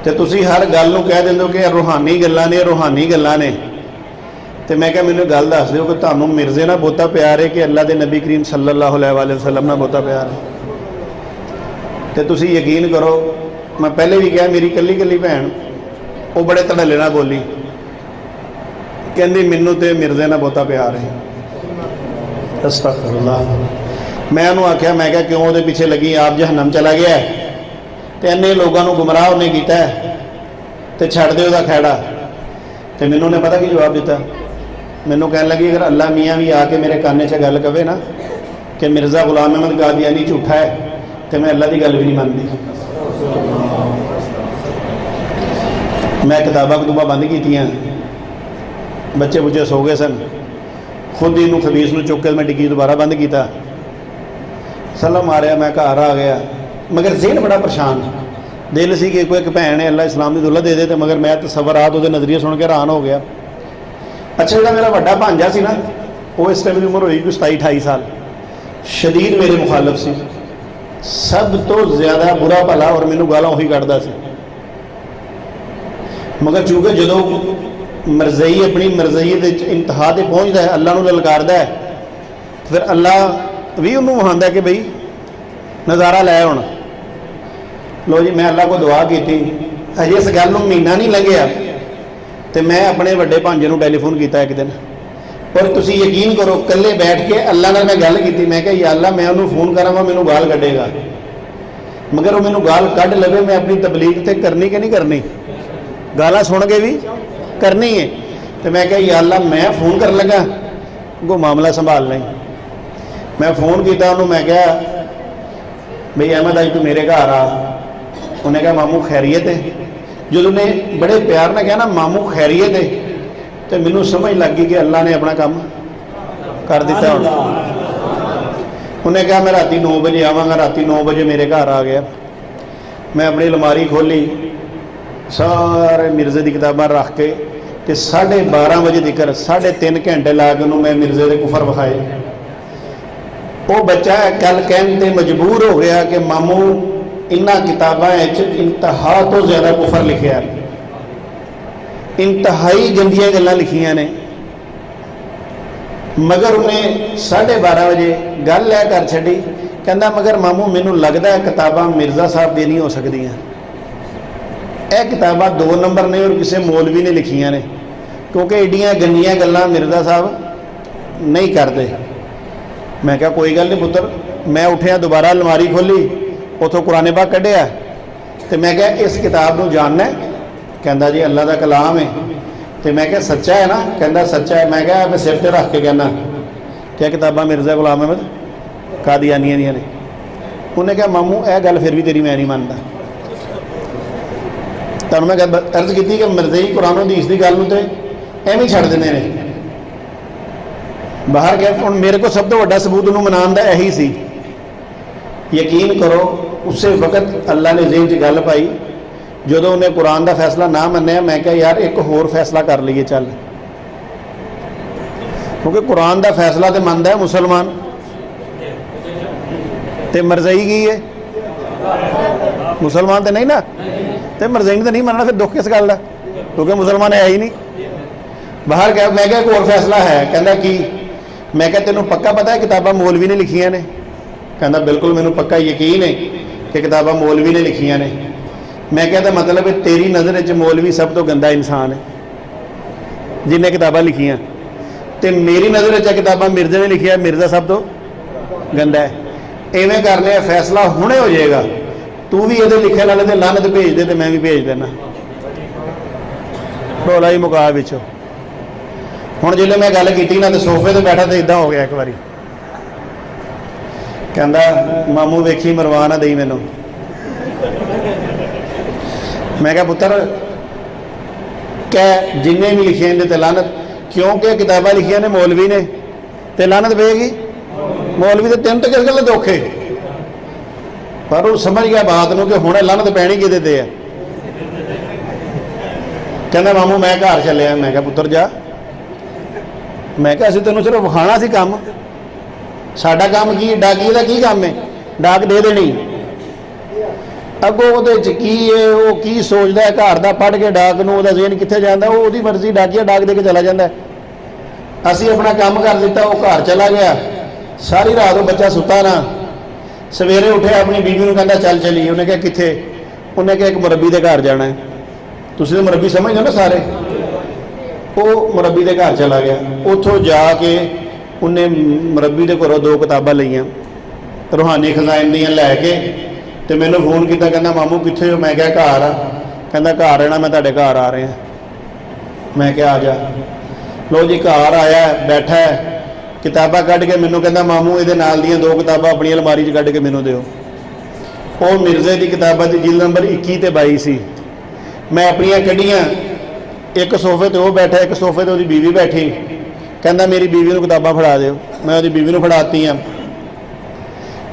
तो तुसी हर गल नूं कह दिंदे हो कि रूहानी गल्लां ने, रूहानी गल्लां ने। तो मैं क्या, मैनूं गल दस दिओ कि तुहानूं मिर्जे नाल बहुता प्यार है कि अल्लाह के नबी करीम सल्लल्लाहु अलैहि वसल्लम नाल बहुता प्यार है। तो तुसी यकीन करो, मैं पहले भी कहा, मेरी कल्ली कल्ली भैन वो बड़े धड़ल्ले नाल बोली, कहंदी मैनूं ते मिर्जे नाल बहुता प्यार है। अस्तगफिरुल्लाह। मैं उन्होंने आख्या, मैं क्या क्यों वो पिछे लगी, आप जहन्नम चला गया है, तो इन्ने लोगों को गुमराह उन्हें किया है, तो छड़ दे उसका खैड़ा। तो मैनू ने पता की जवाब दिता, मैनू कह लगी, अगर अल्लाह मियाँ भी आके मेरे काने च गल कहे ना कि मिर्ज़ा गुलाम अहमद कादियानी झूठा है, तो मैं अल्लाह की गल भी नहीं मानती। मैं किताबां कतूबां बंद कीतियां, बच्चे बुच्चे सो गए सन, खुद ही खबीस में चुक के मैं डिग्गी दोबारा बंद किया, सलाम मारिया, मैं घर आ गया। मगर ज़हन बड़ा परेशान, दिल सी कि कोई एक भैन है अल्लाह इस्लाम की दौलत दे दे, तो मगर मैं तसव्वुरात वो नज़रिए सुन के हैरान हो गया। अच्छा, जो मेरा बड़ा भांजा सी ना, वो इस टाइम की उम्र हुई कोई 27-28 साल, शदीद मेरे मुखालफ सी, सब तो ज़्यादा बुरा भला, और मैनू गालां उही कढ़दा सी। मगर चूंकि जो मरज़ई अपनी मरज़ई इंतहा ते पहुँचता है, अल्लाह नूं ललकारदा है, फिर अल्लाह भी उन्होंने वहांदा कि बई नज़ारा लै हुण। लो जी, मैं अल्लाह को दुआ की, अजे इस गल नूं महीना नहीं लंघिया, तो मैं अपने वड्डे भांजे नूं टैलीफोन किया एक दिन, और तुसी यकीन करो कल्ले बैठ के अल्लाह नाल मैं गल की। मैं कहा, या अल्लाह मैं उन्होंने फोन करांगा, मैनू गाल कढ़ेगा, मगर वो मैनू गाल कढ़ लवे, मैं अपनी तबलीग तो करनी कि नहीं करनी, गालां सुन के भी करनी है। तो मैं कहा, या अल्लाह मैं फोन कर लगा, को मामला संभाल लें। मैं फोन किया उन्होंने, मैं कहा बई अहमद अज तू मेरे घर आ। उन्हें कहा, मामू खैरियत है। जो उन्हें बड़े प्यार ने कहा ना मामू खैरियत है, तो मैनू समझ लग गई कि अल्लाह ने अपना काम कर दिता। उन्हें कहा, मैं राती 9 बजे आवाँगा, राती 9 बजे मेरे घर आ गया। मैं अपनी अलमारी खोली, सारे मिर्जे की किताबां रख के, तो 12:30 बजे तक 3.5 घंटे ला के उन्होंने मैं मिर्जे के कुफर विखाए। वो बच्चा कल कहते मजबूर हो गया कि मामू इन्हां किताबां इंतहा तो ज़्यादा कुफर लिखिया, इंतहाई गंदियां गल्लां लिखियां ने। मगर उन्हें 12:30 बजे गल लै कर छड़ी, कहंदा मगर मामू मैनू लगता है किताबां मिर्ज़ा साहब दी नहीं हो सकदियां, यह किताबां 2 नंबर ने और किसी मौलवी ने लिखियां ने, क्योंकि एडियां गंदियां गल्लां मिर्ज़ा साहब नहीं करते। मैं क्या कोई गल नहीं पुत्र। मैं उठिया, दोबारा अलमारी खोली, उतों कुरान पाक कढ़िया, तो मैं क्या इस किताब को जानना है? कहता जी अल्लाह का कलाम है। तो मैं क्या सच्चा है ना? कहता सच्चा है। मैं क्या मैं सिर पर रख के कहना क्या किताबां मिर्ज़ा गुलाम अहमद कादियानी दियां ने? उन्हें कहा मामू यह गल फिर भी तेरी मैं नहीं मानता। तुहानूं मैं अर्ज की कि मिर्ज़ई कुरान हदीस की गल तो एवं छड़ देंदे ने बाहर गए। हुण मेरे को सब तो वड्डा सबूत उन्होंने मनाने का यही सी। यकीन करो उस वक्त अल्लाह ने ज़हन च गल पाई, जो उन्हें कुरान का फैसला ना मन्निया, मैं क्या यार एक होर फैसला कर लीए चल, क्योंकि कुरान का फैसला तो मनता है मुसलमान, तो मरज़ई की है मुसलमान तो नहीं ना, तो मरज़ई ने तो नहीं मनना, फिर दुख किस गल का, क्योंकि मुसलमान है ही नहीं। बाहर गया, मैं क्या एक होर फैसला है? कहता कि मैं क्या तेनों पक्का पता है किताबां मौलवी ने लिखियां ने? कहता बिल्कुल मैनू पक्का यकीन है कि किताबां मौलवी ने लिखियां ने। मैं कहता मतलब तेरी नज़र च मौलवी सब तो गंदा इंसान है जिन्हें किताबां लिखियां, तो मेरी नज़र च किताबां मिर्ज़ा ने लिखिया, मिर्ज़ा सब तो गंदा है। इवें करने फैसला हुणे हो जाएगा, तू भी ये लिखे वाले तो लानत भेज दे, तो मैं भी भेज देना। ढोला ही मुका विचों। हुण जिल्ले मैं गल की ना, तो सोफे तो बैठा तो इदा हो गया। एक बारी कहता मामू वेखी मरवा ना दई मैनू। मैं क्या पुत्र क्या जिन्हें भी लिखिया इन्हें ते लानत, क्योंकि किताबां लिखिया ने मौलवी ने, ਤੇ ਲਾਨਤ ਪਏਗੀ। ਮੌਲਵੀ ਦੇ ਤਿੰਨ ਤੇ ਕਿਸ ਗੱਲ ਦੇ ਧੋਖੇ, ਪਰ ਉਹ ਸਮਝ ਗਿਆ ਬਾਤ ਨੂੰ ਕਿ ਹੁਣ ਲਾਨਤ ਪੈਣੀ ਕਿਹਦੇ ਤੇ ਆ। ਕਹਿੰਦਾ ਮਾਮੂ ਮੈਂ ਘਰ ਚੱਲਿਆ। ਮੈਂ ਕਿਹਾ ਪੁੱਤਰ ਜਾ। ਮੈਂ ਕਿਹਾ ਅਸੀਂ ਤੈਨੂੰ ਸਿਰਫ ਵਿਖਾਣਾ ਸੀ ਕੰਮ, ਸਾਡਾ ਕੰਮ ਕੀ, ਡਾਕੀਏ ਦਾ ਕੀ ਕੰਮ ਹੈ, ਡਾਕ ਦੇ ਦੇਣੀ। ਅੱਗੋਂ ਉਹਦੇ 'ਚ ਕੀ ਹੈ, ਉਹ ਕੀ ਸੋਚਦਾ ਹੈ, ਘਰ ਦਾ ਪੜ੍ਹ ਕੇ ਡਾਕ ਨੂੰ ਉਹਦਾ ਜ਼ਹਿਨ ਕਿੱਥੇ ਜਾਂਦਾ, ਉਹ ਉਹਦੀ ਮਰਜ਼ੀ, ਡਾਕੀਆ ਡਾਕ ਦੇ ਕੇ ਚਲਾ ਜਾਂਦਾ। ਅਸੀਂ ਆਪਣਾ ਕੰਮ ਕਰ ਦਿੱਤਾ, ਉਹ ਘਰ ਚਲਾ ਗਿਆ। ਸਾਰੀ ਰਾਤ ਉਹ ਬੱਚਾ ਸੁੱਤਾ ਨਾ। ਸਵੇਰੇ ਉੱਠਿਆ, ਆਪਣੀ ਬੀਵੀ ਨੂੰ ਕਹਿੰਦਾ ਚੱਲ ਚੱਲੀਏ। ਉਹਨੇ ਕਿਹਾ ਕਿੱਥੇ? ਉਹਨੇ ਕਿਹਾ ਇੱਕ ਮੁਰੱਬੀ ਦੇ ਘਰ ਜਾਣਾ ਹੈ। ਤੁਸੀਂ ਤਾਂ ਮੁਰੱਬੀ ਸਮਝਦੇ ਹੋ ਨਾ ਸਾਰੇ। ਉਹ ਮੁਰੱਬੀ ਦੇ ਘਰ ਚਲਾ ਗਿਆ। ਉੱਥੋਂ ਜਾ ਕੇ ਉਹਨੇ ਮੁਰੱਬੀ ਦੇ ਘਰੋਂ 2 ਕਿਤਾਬਾਂ ਲਈਆਂ, ਰੂਹਾਨੀ ਖਜ਼ਾਨੇ ਦੀਆਂ, ਲੈ ਕੇ ਤੇ ਮੈਨੂੰ ਫੋਨ ਕੀਤਾ। ਕਹਿੰਦਾ ਮਾਮੂ ਕਿੱਥੇ ਹੋ? ਮੈਂ ਕਿਹਾ ਘਰ ਆ। ਕਹਿੰਦਾ ਘਰ ਰਹਿਣਾ, ਮੈਂ ਤੁਹਾਡੇ ਘਰ ਆ ਰਿਹਾ। ਮੈਂ ਕਿਹਾ ਆ ਜਾ। ਲੋ ਜੀ ਘਰ ਆਇਆ, ਬੈਠਾ ਹੈ, ਕਿਤਾਬਾਂ ਕੱਢ ਕੇ ਮੈਨੂੰ ਕਹਿੰਦਾ ਮਾਮੂ ਇਹਦੇ ਨਾਲ ਦੀਆਂ 2 ਕਿਤਾਬਾਂ ਆਪਣੀ ਅਲਮਾਰੀ 'ਚ ਕੱਢ ਕੇ ਮੈਨੂੰ ਦਿਓ। ਉਹ ਮਿਰਜ਼ੇ ਦੀ ਕਿਤਾਬਾਂ ਦੀ ਜਿਲਦ ਨੰਬਰ 21 ਤੇ 22 ਸੀ। ਮੈਂ ਆਪਣੀਆਂ ਕੱਢੀਆਂ। ਇੱਕ ਸੋਫੇ ਤੇ ਉਹ ਬੈਠਾ, ਇੱਕ ਸੋਫੇ ਤੇ ਉਹਦੀ ਬੀਵੀ ਬੈਠੀ। ਕਹਿੰਦਾ ਮੇਰੀ ਬੀਵੀ ਨੂੰ ਕਿਤਾਬਾਂ ਫੜਾ ਦਿਓ। ਮੈਂ ਉਹਦੀ ਬੀਵੀ ਨੂੰ ਫੜਾਤੀਆਂ।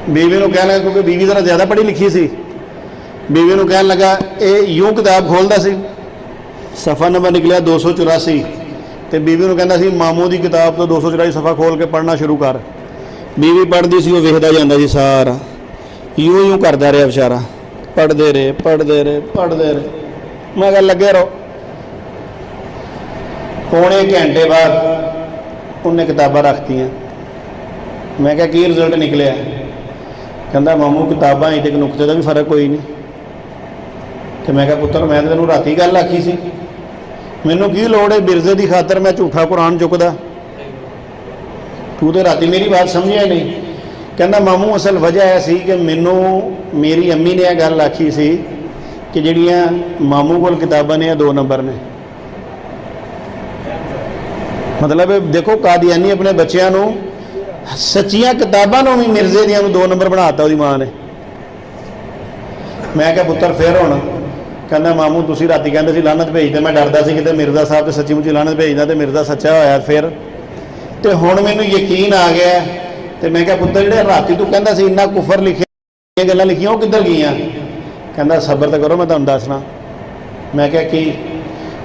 ਬੀਵੀ ਨੂੰ ਕਹਿਣ ਲੱਗਾ, ਕਿਉਂਕਿ ਬੀਵੀ ਜ਼ਰਾ ਜ਼ਿਆਦਾ ਪੜ੍ਹੀ ਲਿਖੀ ਸੀ, ਬੀਵੀ ਨੂੰ ਕਹਿਣ ਲੱਗਾ, ਇਹ ਯੂੰ ਕਿਤਾਬ ਖੋਲ੍ਹਦਾ ਸੀ, ਸਫਾ ਨੰਬਰ ਨਿਕਲਿਆ 284, ਤੇ ਬੀਵੀ ਨੂੰ ਕਹਿੰਦਾ ਸੀ ਮਾਮੂ ਦੀ ਕਿਤਾਬ ਤੋਂ 284 ਸਫਾ ਖੋਲ੍ਹ ਕੇ ਪੜ੍ਹਨਾ ਸ਼ੁਰੂ ਕਰ। ਬੀਵੀ ਪੜ੍ਹਦੀ ਸੀ, ਉਹ ਵੇਖਦਾ ਜਾਂਦਾ ਸੀ ਸਾਰਾ, ਯੂੰ ਕਰਦਾ ਰਿਹਾ ਵਿਚਾਰਾ, ਪੜ੍ਹਦੇ ਰਹੇ ਪੜ੍ਹਦੇ ਰਹੇ ਪੜ੍ਹਦੇ ਰਹੇ। ਮੈਂ ਕਿਹਾ ਲੱਗੇ ਰਹੋ। ਪੌਣੇ ਘੰਟੇ ਬਾਅਦ ਉਹਨੇ ਕਿਤਾਬਾਂ ਰੱਖਤੀਆਂ। ਮੈਂ ਕਿਹਾ ਕੀ ਰਿਜ਼ਲਟ ਨਿਕਲਿਆ? ਕਹਿੰਦਾ ਮਾਮੂ ਕਿਤਾਬਾਂ ਇਹ ਤੇ ਇੱਕ ਨੁਕਤੇ ਦਾ ਵੀ ਫਰਕ ਕੋਈ ਨਹੀਂ। ਤੇ ਮੈਂ ਕਿਹਾ ਪੁੱਤਰ ਮੈਂ ਤਾਂ ਤੈਨੂੰ ਰਾਤੀ ਗੱਲ ਆਖੀ ਸੀ, ਮੈਨੂੰ ਕੀ ਲੋੜ ਹੈ ਬਿਰਜ਼ੇ ਦੀ ਖਾਤਰ ਮੈਂ ਝੂਠਾ ਕੁਰਾਨ ਚੁੱਕਦਾ, ਤੂੰ ਤੇ ਰਾਤੀ ਮੇਰੀ ਬਾਤ ਸਮਝਿਆ ਨਹੀਂ। ਕਹਿੰਦਾ ਮਾਮੂ ਅਸਲ ਵਜ੍ਹਾ ਇਹ ਸੀ ਕਿ ਮੈਨੂੰ ਮੇਰੀ ਅੰਮੀ ਨੇ ਇਹ ਗੱਲ ਆਖੀ ਸੀ ਕਿ ਜਿਹੜੀਆਂ ਮਾਮੂ ਕੋਲ ਕਿਤਾਬਾਂ ਨੇ ਇਹ 2 ਨੰਬਰ ਨੇ। ਮਤਲਬ ਦੇਖੋ ਕਾਦੀਆਨੀ ਆਪਣੇ ਬੱਚਿਆਂ ਨੂੰ ਸੱਚੀਆਂ ਕਿਤਾਬਾਂ ਨੂੰ ਵੀ ਮਿਰਜ਼ੇ ਦੀਆਂ ਨੂੰ 2 ਨੰਬਰ ਬਣਾਤਾ ਉਹਦੀ ਮਾਂ ਨੇ। ਮੈਂ ਕਿਹਾ ਪੁੱਤਰ ਫਿਰ ਹੁਣ? ਕਹਿੰਦਾ ਮਾਮੂ ਤੁਸੀਂ ਰਾਤੀ ਕਹਿੰਦੇ ਸੀ ਲਾਨਤ ਭੇਜਦੇ, ਮੈਂ ਡਰਦਾ ਸੀ ਕਿਤੇ ਮਿਰਜ਼ਾ ਸਾਹਿਬ ਤੇ ਸੱਚੀ ਮੁੱਚੀ ਲਾਨਤ ਭੇਜਦਾ ਤੇ ਮਿਰਜ਼ਾ ਸੱਚਾ ਹੋਇਆ ਫਿਰ, ਤੇ ਹੁਣ ਮੈਨੂੰ ਯਕੀਨ ਆ ਗਿਆ। ਤੇ ਮੈਂ ਕਿਹਾ ਪੁੱਤਰ ਜਿਹੜੇ ਰਾਤੀ ਤੂੰ ਕਹਿੰਦਾ ਸੀ ਇੰਨਾ ਕੁਫਰ ਲਿਖਿਆ, ਗੱਲਾਂ ਲਿਖੀਆਂ, ਉਹ ਕਿੱਧਰ ਗਈਆਂ? ਕਹਿੰਦਾ ਸਬਰ ਤਾਂ ਕਰੋ, ਮੈਂ ਤੁਹਾਨੂੰ ਦੱਸਣਾ। ਮੈਂ ਕਿਹਾ ਕੀ?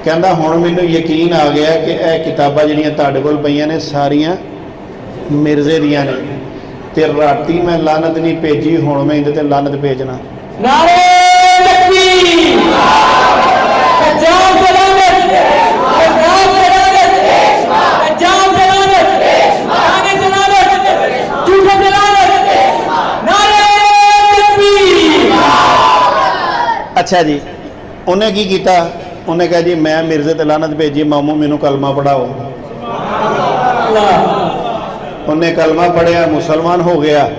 ਕਹਿੰਦਾ ਹੁਣ ਮੈਨੂੰ ਯਕੀਨ ਆ ਗਿਆ ਕਿ ਇਹ ਕਿਤਾਬਾਂ ਜਿਹੜੀਆਂ ਤੁਹਾਡੇ ਕੋਲ ਪਈਆਂ ਨੇ ਸਾਰੀਆਂ ਮਿਰਜ਼ੇ ਦੀਆਂ ਨੇ, ਤੇ ਰਾਤੀ ਮੈਂ ਲਾਨਤ ਨਹੀਂ ਭੇਜੀ, ਹੁਣ ਮੈਂ ਇਹਦੇ ਤੇ ਲਾਨਤ ਭੇਜਣਾ।
ਨਾਰੇ ਤਕਬੀਰ, ਪੰਜਾਬ ਸਲਾਮਤ, ਪੰਜਾਬ ਸਲਾਮਤ, ਪੰਜਾਬ ਸਲਾਮਤ, ਆਗੇ ਸਲਾਮਤ, ਝੂਠੇ ਸਲਾਮਤ, ਨਾਰੇ ਤਕਬੀਰ।
ਅੱਛਾ ਜੀ, ਉਹਨੇ ਕੀ ਕੀਤਾ? ਉਹਨੇ ਕਿਹਾ ਜੀ ਮੈਂ ਮਿਰਜ਼ੇ ਤੇ ਲਾਨਤ ਭੇਜੀ, ਮਾਮੂ ਮੈਨੂੰ ਕਲਮਾ ਪੜਾਓ। ਉਹਨੇ ਕਲਮਾ ਪੜਿਆ, ਮੁਸਲਮਾਨ ਹੋ ਗਿਆ।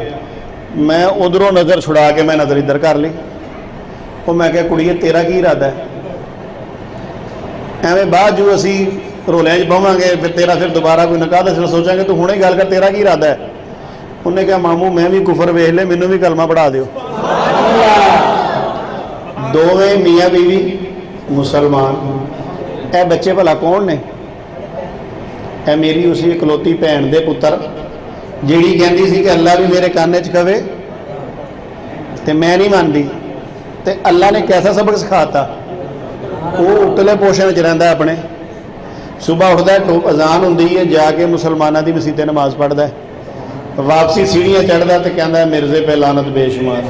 ਮੈਂ ਉਧਰੋਂ ਨਜ਼ਰ ਛੁਡਾ ਕੇ ਮੈਂ ਨਜ਼ਰ ਇੱਧਰ ਕਰ ਲਈ। ਉਹ ਮੈਂ ਕਿਹਾ ਕੁੜੀਏ ਤੇਰਾ ਕੀ ਇਰਾਦਾ ਹੈ? ਐਵੇਂ ਬਾਅਦ ਜੋ ਅਸੀਂ ਰੋਲਿਆਂ 'ਚ ਬਹਾਂਗੇ ਫਿਰ ਤੇਰਾ ਫਿਰ ਦੁਬਾਰਾ ਕੋਈ ਨਿਕਾਹ ਦਾ ਸੋਚਾਂਗੇ, ਤੂੰ ਹੁਣੇ ਗੱਲ ਕਰ, ਤੇਰਾ ਕੀ ਇਰਾਦਾ ਹੈ? ਉਹਨੇ ਕਿਹਾ ਮਾਮੂ ਮੈਂ ਵੀ ਕੁਫਰ ਵੇਖ ਲੈ, ਮੈਨੂੰ ਵੀ ਕਲਮਾ ਪੜਾ ਦਿਓ। ਦੋਵੇਂ ਮੀਆਂ ਬੀਵੀ ਮੁਸਲਮਾਨ। ਇਹ ਬੱਚੇ ਭਲਾ ਕੌਣ ਨੇ? ਇਹ ਮੇਰੀ ਉਸੇ ਇਕਲੌਤੀ ਭੈਣ ਦੇ ਪੁੱਤਰ, ਜਿਹੜੀ ਕਹਿੰਦੀ ਸੀ ਕਿ ਅੱਲਾ ਵੀ ਮੇਰੇ ਕੰਨ 'ਚ ਕਵੇ ਤੇ ਮੈਂ ਨਹੀਂ ਮੰਨਦੀ, ਤੇ ਅੱਲਾ ਨੇ ਕੈਸਾ ਸਬਕ ਸਿਖਾਤਾ। ਉਹ ਉਤਲੇ ਪੋਸ਼ਣ 'ਚ ਰਹਿੰਦਾ ਆਪਣੇ, ਸੁਬਾਹ ਉੱਠਦਾ, ਅਜ਼ਾਨ ਹੁੰਦੀ ਹੈ, ਜਾ ਕੇ ਮੁਸਲਮਾਨਾਂ ਦੀ ਮਸੀਤੇ ਨਮਾਜ਼ ਪੜ੍ਹਦਾ, ਵਾਪਸੀ ਸੀੜੀਆਂ ਚੜ੍ਹਦਾ ਤੇ ਕਹਿੰਦਾ ਮਿਰਜ਼ੇ ਪੇ ਲਾਨਤ ਬੇਸ਼ੁਮਾਰ,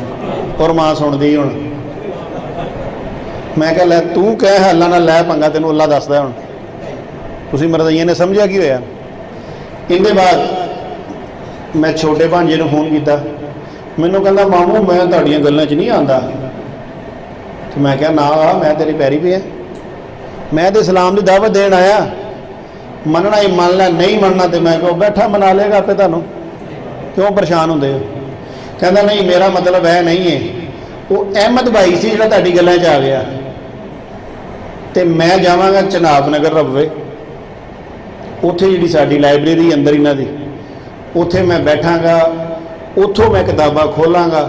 ਔਰ ਮਾਂ ਸੁਣਦੀ। ਹੁਣ ਮੈਂ ਕਿਹਾ ਲੈ ਤੂੰ ਕਹਿ ਅੱਲਾ ਨਾਲ ਲੈ ਪੰਗਾ, ਤੈਨੂੰ ਅੱਲਾ ਦੱਸਦਾ। ਹੁਣ ਤੁਸੀਂ ਮਰਜ਼ਈਏ ਨੇ ਸਮਝਿਆ ਕੀ ਹੋਇਆ? ਇਹਦੇ ਬਾਅਦ ਮੈਂ ਛੋਟੇ ਭਾਂਜੇ ਨੂੰ ਫੋਨ ਕੀਤਾ, ਮੈਨੂੰ ਕਹਿੰਦਾ ਮਾਮੂ ਮੈਂ ਤੁਹਾਡੀਆਂ ਗੱਲਾਂ 'ਚ ਨਹੀਂ ਆਉਂਦਾ। ਤੇ ਮੈਂ ਕਿਹਾ ਨਾ ਮੈਂ ਤੇਰੀ ਪੈਰੀ ਪਿਆ, ਮੈਂ ਤੇ ਇਸਲਾਮ ਦੀ ਦਾਵਤ ਦੇਣ ਆਇਆ, ਮੰਨਣਾ ਹੀ ਮੰਨ ਲੈ, ਨਹੀਂ ਮੰਨਣਾ ਤੇ ਮੈਂ ਕਿਹਾ ਬੈਠਾ ਮਨਾ ਲੇਗਾ ਆਪੇ, ਤੁਹਾਨੂੰ ਕਿਉਂ ਪਰੇਸ਼ਾਨ ਹੁੰਦੇ ਹੋ? ਕਹਿੰਦਾ ਨਹੀਂ ਮੇਰਾ ਮਤਲਬ ਇਹ ਨਹੀਂ ਹੈ। ਉਹ ਅਹਿਮਦ ਭਾਈ ਸੀ ਜਿਹੜਾ ਤੁਹਾਡੀ ਗੱਲਾਂ 'ਚ ਆ ਗਿਆ, ਤੇ ਮੈਂ ਜਾਵਾਂਗਾ ਚਨਾਬ ਨਗਰ ਰਬਵੇ, ਉੱਥੇ ਜਿਹੜੀ ਸਾਡੀ ਲਾਇਬ੍ਰੇਰੀ ਅੰਦਰ ਇਹਨਾਂ ਦੀ, ਉੱਥੇ ਮੈਂ ਬੈਠਾਂਗਾ, ਉੱਥੋਂ ਮੈਂ ਕਿਤਾਬਾਂ ਖੋਲਾਂਗਾ,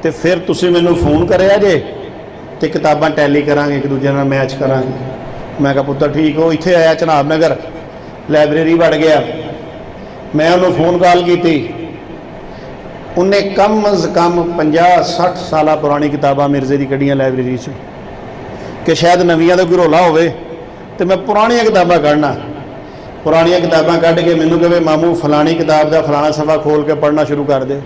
ਤੇ ਫਿਰ ਤੁਸੀਂ ਮੈਨੂੰ ਫੋਨ ਕਰਿਆ ਜੇ ਤੇ ਕਿਤਾਬਾਂ ਟੈਲੀ ਕਰਾਂਗੇ, ਇੱਕ ਦੂਜੇ ਨਾਲ ਮੈਚ ਕਰਾਂਗੇ। ਮੈਂ ਕਿਹਾ ਪੁੱਤਰ ਠੀਕ ਹੋ। ਇੱਥੇ ਆਇਆ ਚਨਾਬ ਨਗਰ, ਲਾਇਬ੍ਰੇਰੀ ਵੜ ਗਿਆ। मैं उन्होंने फ़ोन कॉल की, उन्हें कम अज़ कम 50-60 साल पुरानी किताबां मिर्जे की कढ़ियां लाइब्रेरी च कि शायद नवियां का कोई रौला होवे तो मैं पुरानियां किताबां कढ़ना। पुरानियां किताबां कढ़ के मैनू कहे मामू फलानी किताब का फलाना सफ़ा खोल के पढ़ना शुरू कर दे।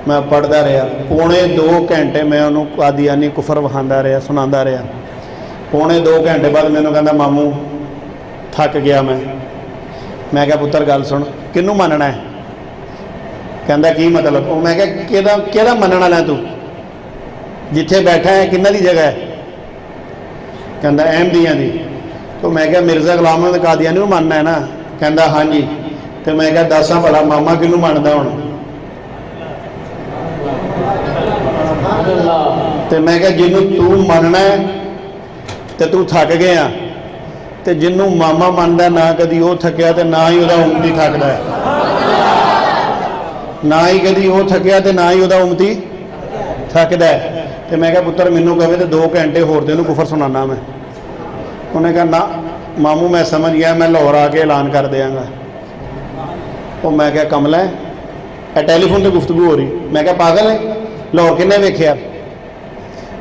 मैं पढ़ता रहा, पौने 2 घंटे मैं उन्होंने कादियानी कुफर विखांदा रहा, सुनांदा रहा। पौने 2 घंटे बाद मैनू कहंदा मामू थक गया मैं क्या पुत्तर गल सुन, किनू मनना है? कहंदा की मतलब? वो मैं क्या किहदा मनण वाला तू, जिथे बैठा है किन्ना दी जगह है? कहंदा अहमदियां दी। तो मैं क्या मिर्जा गुलाम अहमद कादियानी नूं मनना है ना? कहंदा हाँ जी। तो मैं क्या दस भला मामा किनू मनदा हुण? तो मैं क्या जिन्हों तू मनना है तो तू थक गया, तो जिन्हों मामा मनता ना कदी वो थकिया तो ना ही वह उमती थकदा है, ना ही कदी वो थकिया तो ना ही वह उमती थकदा है। तो मैं क्या पुत्र मैनू कहे तो 2 घंटे होर तेनू कुफर सुनाना मैं। उन्हें कहा ना मामू मैं समझ गया, मैं लाहौर आके ऐलान कर देंगा। वो मैं क्या कमला है, टैलीफोन पर गुफ्तगू हो रही। मैं क्या पागल है, लाहौर किन्ने वेख्या?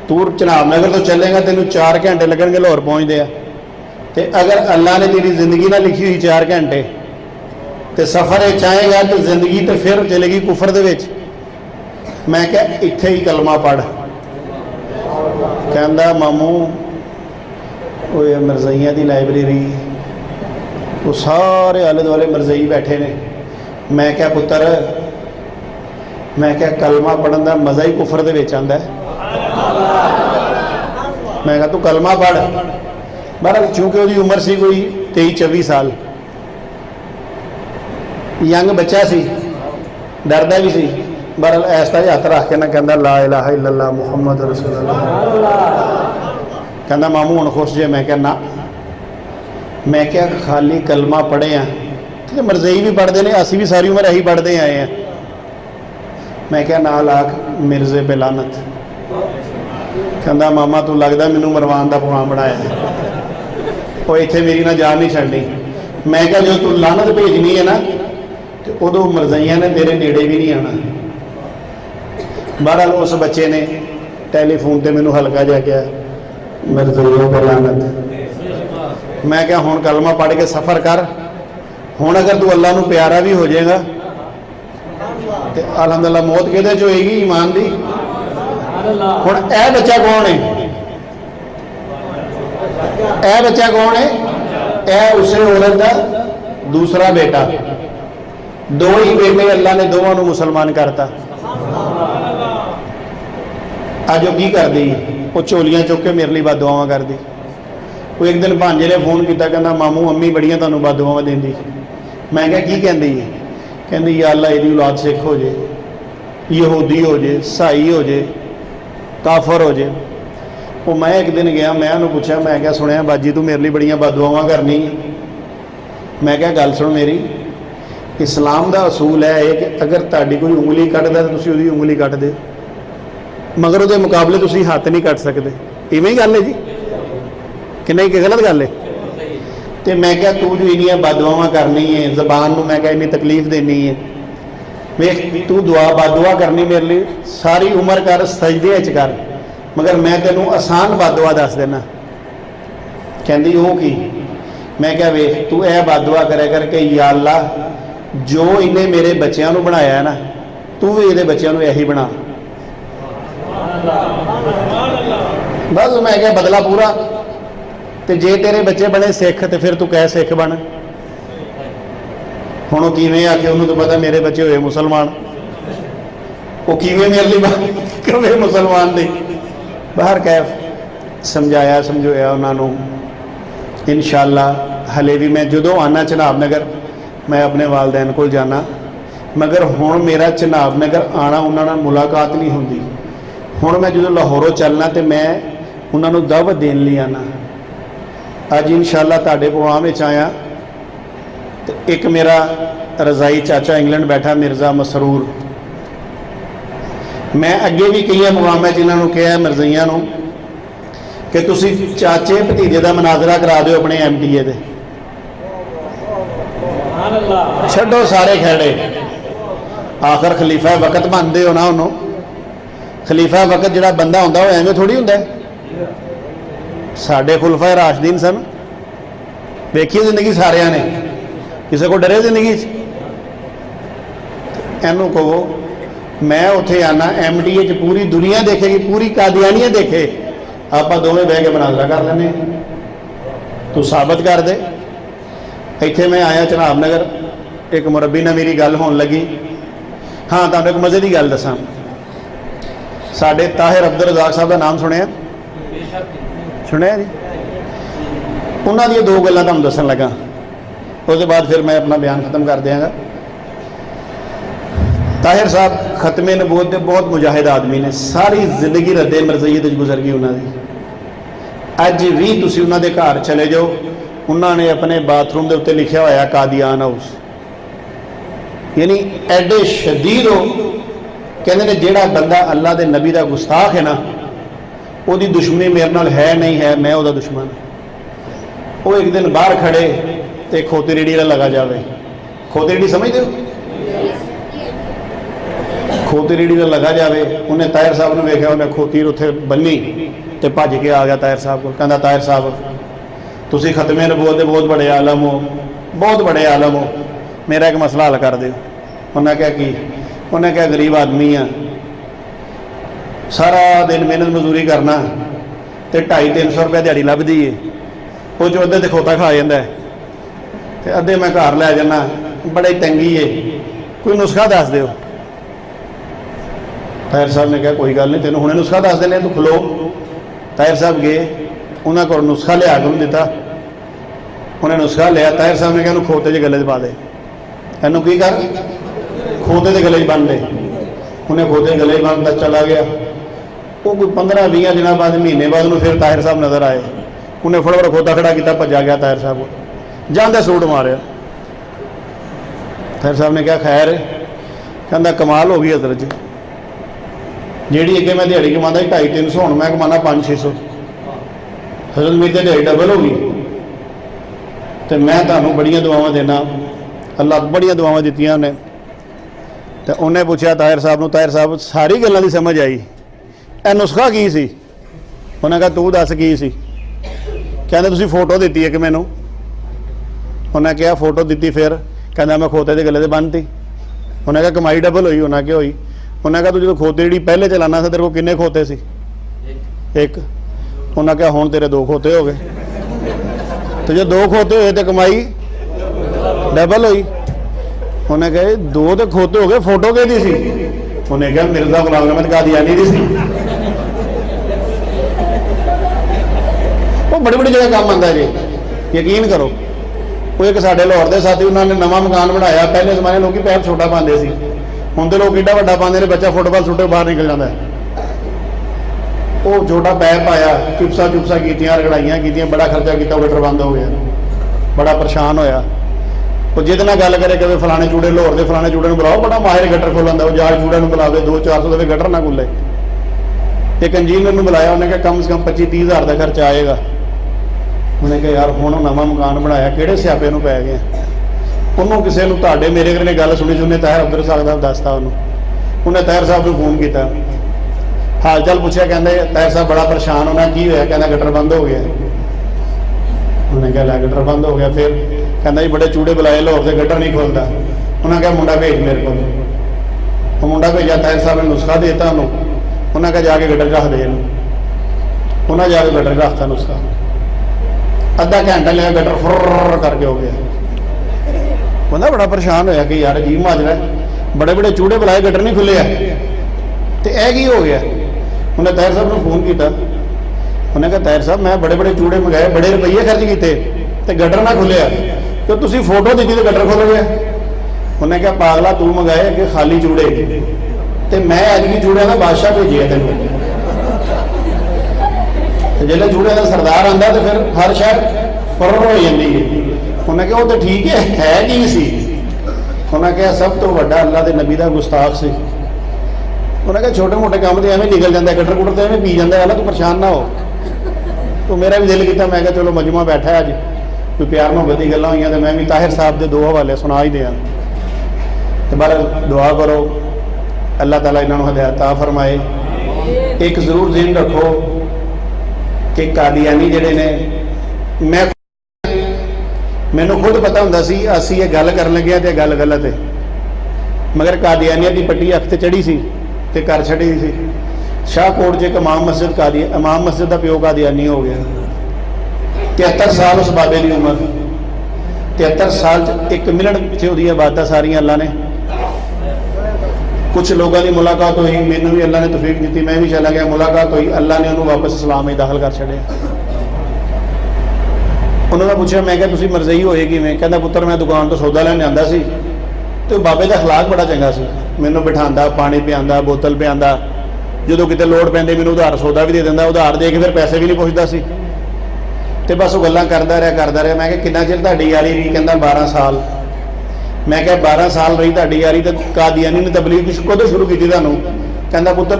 तू चनाब नगर तो चलेगा तेन 4 घंटे लगेंगे लाहौर पहुँचते हैं। तो अगर अल्लाह ने तेरी जिंदगी ना लिखी हुई 4 घंटे तो सफ़र चाहेगा तो जिंदगी तो फिर चलेगी कुफर दे विच। मैं क्या इत्थे ही कलमा पढ़। कहंदा मामू वो मिर्जाइयां दी लाइब्रेरी, वो सारे आले दुआले मिर्जाई बैठे ने। मैं क्या पुत्र, मैं क्या कलमा पढ़न का मज़ा ही कुफर दे विच आंदा है। मैं कहा तू कलमा पढ़। बहरहाल चूँकि उसकी उम्र सी कोई 23-24 साल, यंग बच्चा सी, डरदा भी सी। बहरहाल ऐसा ही हथ रख के ना कहंदा ला इलाहा इल्लल्लाह मुहम्मद रसूलुल्लाह। कहंदा मामू हुण खुश जे? मैं क्या ना, मैं क्या खाली कलमा पढ़े हैं तो मरज़ई भी पढ़ते हैं, असी भी सारी उम्र यही पढ़ते आए हैं। मैं क्या ना लाख मिर्जे पे लानत। कहंदा मामा तू लगता मैनू मरवान का प्रोग्राम बनाया, वो इत्थे मेरी ना जान नहीं छड्डनी। मैं क्या जो तू लानत भेजनी है ना तो उदों मरज़ाइयां ने तेरे नेड़े भी नहीं आना। बहरहाल उस बच्चे ने टैलीफोन पर मैनू हल्का जा क्या मरज़ाइयों पर लानत। मैं क्या हुण कलमा पढ़ के सफ़र कर, हुण अगर तू अल्लाह नू प्यारा भी हो जाएगा तो अलहमदुलिल्लाह मौत किहदे च होएगी? ईमान दी। हुण यह बच्चा कौन है? यह बच्चा कौन है? यह उस औरत का दूसरा बेटा। 2 ही बेटे अल्लाह ने दोवां नूं मुसलमान करता। अज वो की कर दी, वो झोलियां चुक के मेरे लिए बददुआवां कर दी। वो एक दिन भांजे ने फोन किया, कहना मामू अम्मी बड़ियां तुहानूं बददुआवां देंदी। मैं क्या की कहंदी? कहंदी या अल्लाह इहदी औलाद सिख हो जाए, यहूदी हो जाए, ईसाई हो जाए, काफर हो जाए। वो मैं एक दिन गया, मैं उन्होंने पूछा, मैं क्या सुनिया बाजी तू मेरे लिए बड़ियां बददुआवां करनी। मैं क्या गल सुन मेरी, इस्लाम का असूल है कि अगर तुहाडी कोई उंगली कटदा तो तुसीं उहदी उंगली कट दे, मगर उहदे मुकाबले तुसीं हत्थ नहीं कट सकते। इवें ही गल है जी कि नहीं, कि गलत गल है? तो मैं क्या तू जो इन्नियां बददुआवां करनी है, जबान नूं मैं क्या इन्नी तकलीफ देनी है, वेख तू बददुआ करनी मेरे लिए सारी उम्र कर, सजदे च कर, मगर मैं तेनों आसान बददुआ दस देना। कहंदी वो की? मैं क्या वेख तू यह बददुआ करे करके या अल्लाह जो इन्हें मेरे बच्चों को बनाया है ना, तू भी ये बच्चों को यही बना। बस मैं क्या बदला पूरा। तो जे तेरे बच्चे बने सिख तो फिर तू कह सिख बन। हुण वो किवें आके, उन्होंने तो पता मेरे बच्चे हुए मुसलमान, वो किवें मेरे लिए कवे मुसलमान दे। बाहर कैफ समझाया समझाया उन्होंने। इंशाअल्लाह हले भी मैं जदों आना चनाब नगर मैं अपने वालदैन को जाना, मगर हुण मेरा चनाब नगर आना उन्होंने मुलाकात नहीं होंदी। हुण मैं जो लाहौरों चलना तो मैं उन्होंने दावत देन लई आना। अज इंशाअल्लाह तुहाडे प्रोग्राम में आया तो एक मेरा रज़ाई चाचा इंग्लैंड बैठा मिर्ज़ा मसरूर, मैं अगे भी कई प्रोग्राम जिन्होंने कहा मिर्ज़ाइयां नूं कि तुसीं चाचे भतीजे का मनाजरा करा दो अपने MTA दे। ਛੱਡੋ ਸਾਰੇ ਖੇੜੇ। ਆਖਰ ਖਲੀਫਾ ਵਕਤ ਮੰਨਦੇ ਹੋ ਨਾ ਉਹਨੂੰ। ਖਲੀਫਾ ਵਕਤ ਜਿਹੜਾ ਬੰਦਾ ਹੁੰਦਾ ਉਹ ਐਵੇਂ ਥੋੜੀ ਹੁੰਦਾ। ਸਾਡੇ ਖੁਲਫਾ ਰਾਸ਼ਦੀਨ ਸਨ, ਵੇਖੀ ਜ਼ਿੰਦਗੀ ਸਾਰਿਆਂ ਨੇ, ਕਿਸੇ को डरे ਜ਼ਿੰਦਗੀ 'ਚ। ਇਹਨੂੰ ਕਹੋ ਮੈਂ ਉੱਥੇ ਆਣਾ MDA 'ਚ पूरी दुनिया देखेगी, पूरी कादियानिया देखे, ਆਪਾਂ ਦੋਵੇਂ ਬਹਿ ਕੇ ਮੁਨਾਜ਼ਰਾ ਕਰ ਲੈਂਦੇ ਹਾਂ, ਤੂੰ ਸਾਬਤ ਕਰ ਦੇ। ਇੱਥੇ ਮੈਂ ਆਇਆ ਜਨਾਬ ਨਗਰ, ਇੱਕ ਮੁਰੱਬੀ ਨਾਲ ਮੇਰੀ ਗੱਲ ਹੋਣ ਲੱਗੀ। ਹਾਂ ਤੁਹਾਨੂੰ ਇੱਕ ਮਜ਼ੇ ਦੀ ਗੱਲ ਦੱਸਾਂ, ਸਾਡੇ ਤਾਹਿਰ ਅਬਦੁਲ ਰਜ਼ਾਕ ਸਾਹਿਬ ਦਾ ਨਾਮ ਸੁਣਿਆ? ਸੁਣਿਆ ਜੀ। ਉਹਨਾਂ ਦੀਆਂ ਦੋ ਗੱਲਾਂ ਤੁਹਾਨੂੰ ਦੱਸਣ ਲੱਗਾ, उसके बाद फिर मैं अपना बयान ख़त्म कर देंगा। ताहिर साहब खत्मे नबूवत के बहुत मुजाहिद आदमी ने, सारी जिंदगी रद्दे मरज़ियत गुजर गई उन्होंने। अज भी तुसीं उन्हां दे घर चले जाओ, उन्होंने अपने बाथरूम के उत्ते लिखा होया कादियान हाउस। यानी एडे शदीद हो, कहते हैं जिहड़ा बंदा अल्लाह के नबी का गुस्ताख है ना, उसकी दुश्मनी मेरे नाल है नहीं है, मैं उसका दुश्मन। वो एक दिन बाहर खड़े तो खोती रेड़ी का लगा जाए। खोती रेड़ी समझते हो? खोती रेड़ी का लगा जाए, उन्हें ताहिर साहब ने वेख्या, उन्हें खोती उत्थे बन्नी तो भज के आ गया ताहिर साहब को। कहता ताहिर साहब तुसीं खत्मे नबूवत दे बहुत बड़े आलम हो, बहुत बड़े आलम हो, मेरा एक मसला हल कर दो। उन्हें क्या की? उन्हें क्या गरीब आदमी आ, सारा दिन मेहनत मजदूरी करना तो 250-300 रुपये दिहाड़ी लभदी है, वो जो अद्धे तो खोता खा जाता है तो अद्धे मैं घर लै जाना, बड़ी तंगी है, कोई नुस्खा दस दो। ताहिर साहब ने कहा कोई गल नहीं, तेन हुणे नुस्खा दस देने, तू खलो। ताहिर साहब गए, उन्होंने को नुस्खा लिया के दिता, उन्हें नुस्खा लिया। ताहिर साहब ने कहा खोते च गले च पा दे, इनू की कर, खोते के गले च बन दे। उन्हें खोते गले च बनता चला गया। वो कोई 15-20 दिनों बाद, महीने बाद उन्होंने फिर ताहिर साहब नज़र आए, उन्हें फटाफट खोता खड़ा किया, भजा गया ताहिर साहब को, जाते सूट मारिया। ताहिर साहब ने कहा खैर, कहता कमाल हो गई हजरत जी, जी अगे मैं दिहाड़ी कमाता 250-300, हूँ मैं कमाना 500-600, हजरत मेरी तो दिहाड़ी डबल हो गई। तो मैं तुम्हें बड़िया दुआवां देना, अल्लाह बड़िया दुआवां दित्तियां ने। तो उन्हें पूछा ताहिर साहब, ताहिर साहब सारी गल्लां दी समझ आई, ए नुस्खा की सी? उन्हें कहा तू दस की सी? कहते तुसीं फोटो दी एक मैनू। उन्हें कहा फोटो दी, फिर कहना मैं खोते के गले से बन्नती। उन्हें कहा कमाई डबल हुई? उन्हें क्या हुई? उन्हें कहा तू जो खोते जी पहले चलाना था तेरे को किन्ने खोते सी? एक। उन्हें कहा हुण तेरे 2 खोते हो गए। तो जो 2 खोते हुए तो कमाई डबल हुई। उन्हें कहा 2 तो खोते हो गए, फोटो के दी सी? उन्हें कहा मिर्जा गुलाम अहमद कादियानी दी सी। वो बड़ी बड़ी जगह काम आता है जी, यकीन करो। वो एक साढ़े लाहौर के साथी, उन्होंने नवा मकान बनाया, पहले जमाने लोग पैप छोटा पाते थे, हुण तो लोग एडा वड्डा पाते हैं, बच्चा फुटबॉल सुटे बाहर निकल जाता है। वो छोटा पैप आया, चिप्सा चुप्सा कीतियां, रगड़ाइयां कीतियां, बड़ा खर्चा किया, गटर बंद हो गया, बड़ा परेशान होया। वो जिद नाल गल करे कि फलाने चूड़े लाहौर के फलाने चूड़े बुलाओ, बड़ा माहिर गटर खोलन, वो जाल चूड़े बुलावे, 200-400 के गटर ना खुले। एक इंजीनियर ने बुलाया, उन्हें कहा कम से कम 25-30 हज़ार का खर्चा आएगा। उन्हें कहा यार हुण नवा मकान बनाया, किहड़े स्यापे नूं पै गए। उन्होंने किसी ने तुहाडे मेरे घर ने गल सुनी, उन्हें ताहिर अब्दुल रज़ाक साहब दसता, उन्हें ताहिर साहब को फोन किया, हाल चाल पूछा, कहते ताहिर साहब बड़ा परेशान होना, की होया? कहना गटर बंद हो गया। उन्हें कहा गटर बंद हो गया, फिर कहना जी बड़े चूड़े बुलाए लाहौर से, गटर नहीं खोलता। उन्हें कहा मुंडा भेज मेरे को। मुंडा भेजा, ताहिर साहब ने नुस्खा देता उन्होंने, उन्हें कहा जाके गटर रख दे। उन्हें जाके गटर रखता नुस्खा, अद्धा घंटा लिया, गटर फुर करके हो गया। बंदा बड़ा परेशान होया कि यार अजीब माजरा है, बड़े बड़े चूड़े बुलाए, गटर नहीं खुले, तो यह की हो गया। उन्हें ताहिर साहब ने फोन किया, उन्हें कहा ताहिर साहब मैं बड़े बड़े चूड़े मंगाए, बड़े रुपये खर्च किए, तो गटर ना खुले, तो तुम फोटो दी तो गटर खुल गया। उन्हें कहा पागला तू मंगाए कि खाली चूड़े, तो मैं अजगी चूड़े का बादशाह भेजिए तेन। जो चूड़े का सरदार आता तो फिर हर शहर फुर हो जाती है। उन्हें कहा वो तो ठीक है की सी? उन्हें कहा सब तो वड्डा अल्लाह के नबी का गुस्ताख से। उन्हें कहा छोटे मोटे काम तो एवं निकल जाता है, गटर गुटर तो एवं पी जाता है, तू परेशान ना हो। तो मेरा भी दिल किया, मैं कहा चलो मजमा बैठा है अज, कोई प्यार मुहब्बत की गल्लां होईयां तो मैं भी ताहिर साहब के 2 हवाले सुना ही दियां। तो बार दुआ करो अल्लाह ताला इन्होंने हदायत आ फरमाए। एक जरूर ज़हन रखो कि कादियानी जिहड़े ने, मैनू खुद पता हुंदा सी असीं ये गल करन लगे तो गल गलत है, मगर कादियानिया की पट्टी अख ते चढ़ी सी ते कर छड़ी सी। शाहकोट च एक इमाम मस्जिद का प्यो कादियानी हो गया। 73 साल उस बाबे की उम्र, 73 साल 1 मिनट च उहदी इबादत सारियां अल्लाह ने। कुछ लोगों की मुलाकात हुई, मैनू भी अल्लाह ने तौफीक दी, मैं भी चला गया, मुलाकात हुई, अल्लाह ने उन्होंने वापस इस्लाम में दाखिल कर छड़िया। उन्होंने पूछा, मैं क्या तुसीं मरज़ई होए किवें? कहंदा पुत्तर मैं दुकान तो सौदा लैण आंदा सी तो बाबे का अखलाक बड़ा चंगा सी, मैनू बिठांदा, पानी पिआंदा, बोतल पिआंदा, जो किते लोड़ पैंदी मैनू उधार सौदा भी दे दिंदा, उधार दे के फिर पैसे भी नहीं पुछदा सी। तो बस वो गल्लां करदा रहा। मैं क्या किन्ना चिर तुहाडी यारी रही? कहंदा 12 साल। मैं क्या 12 साल रही तुहाडी यारी, तो कादियानी ने तबलीग कदों शुरू की तुहानूं? कहंदा पुत्तर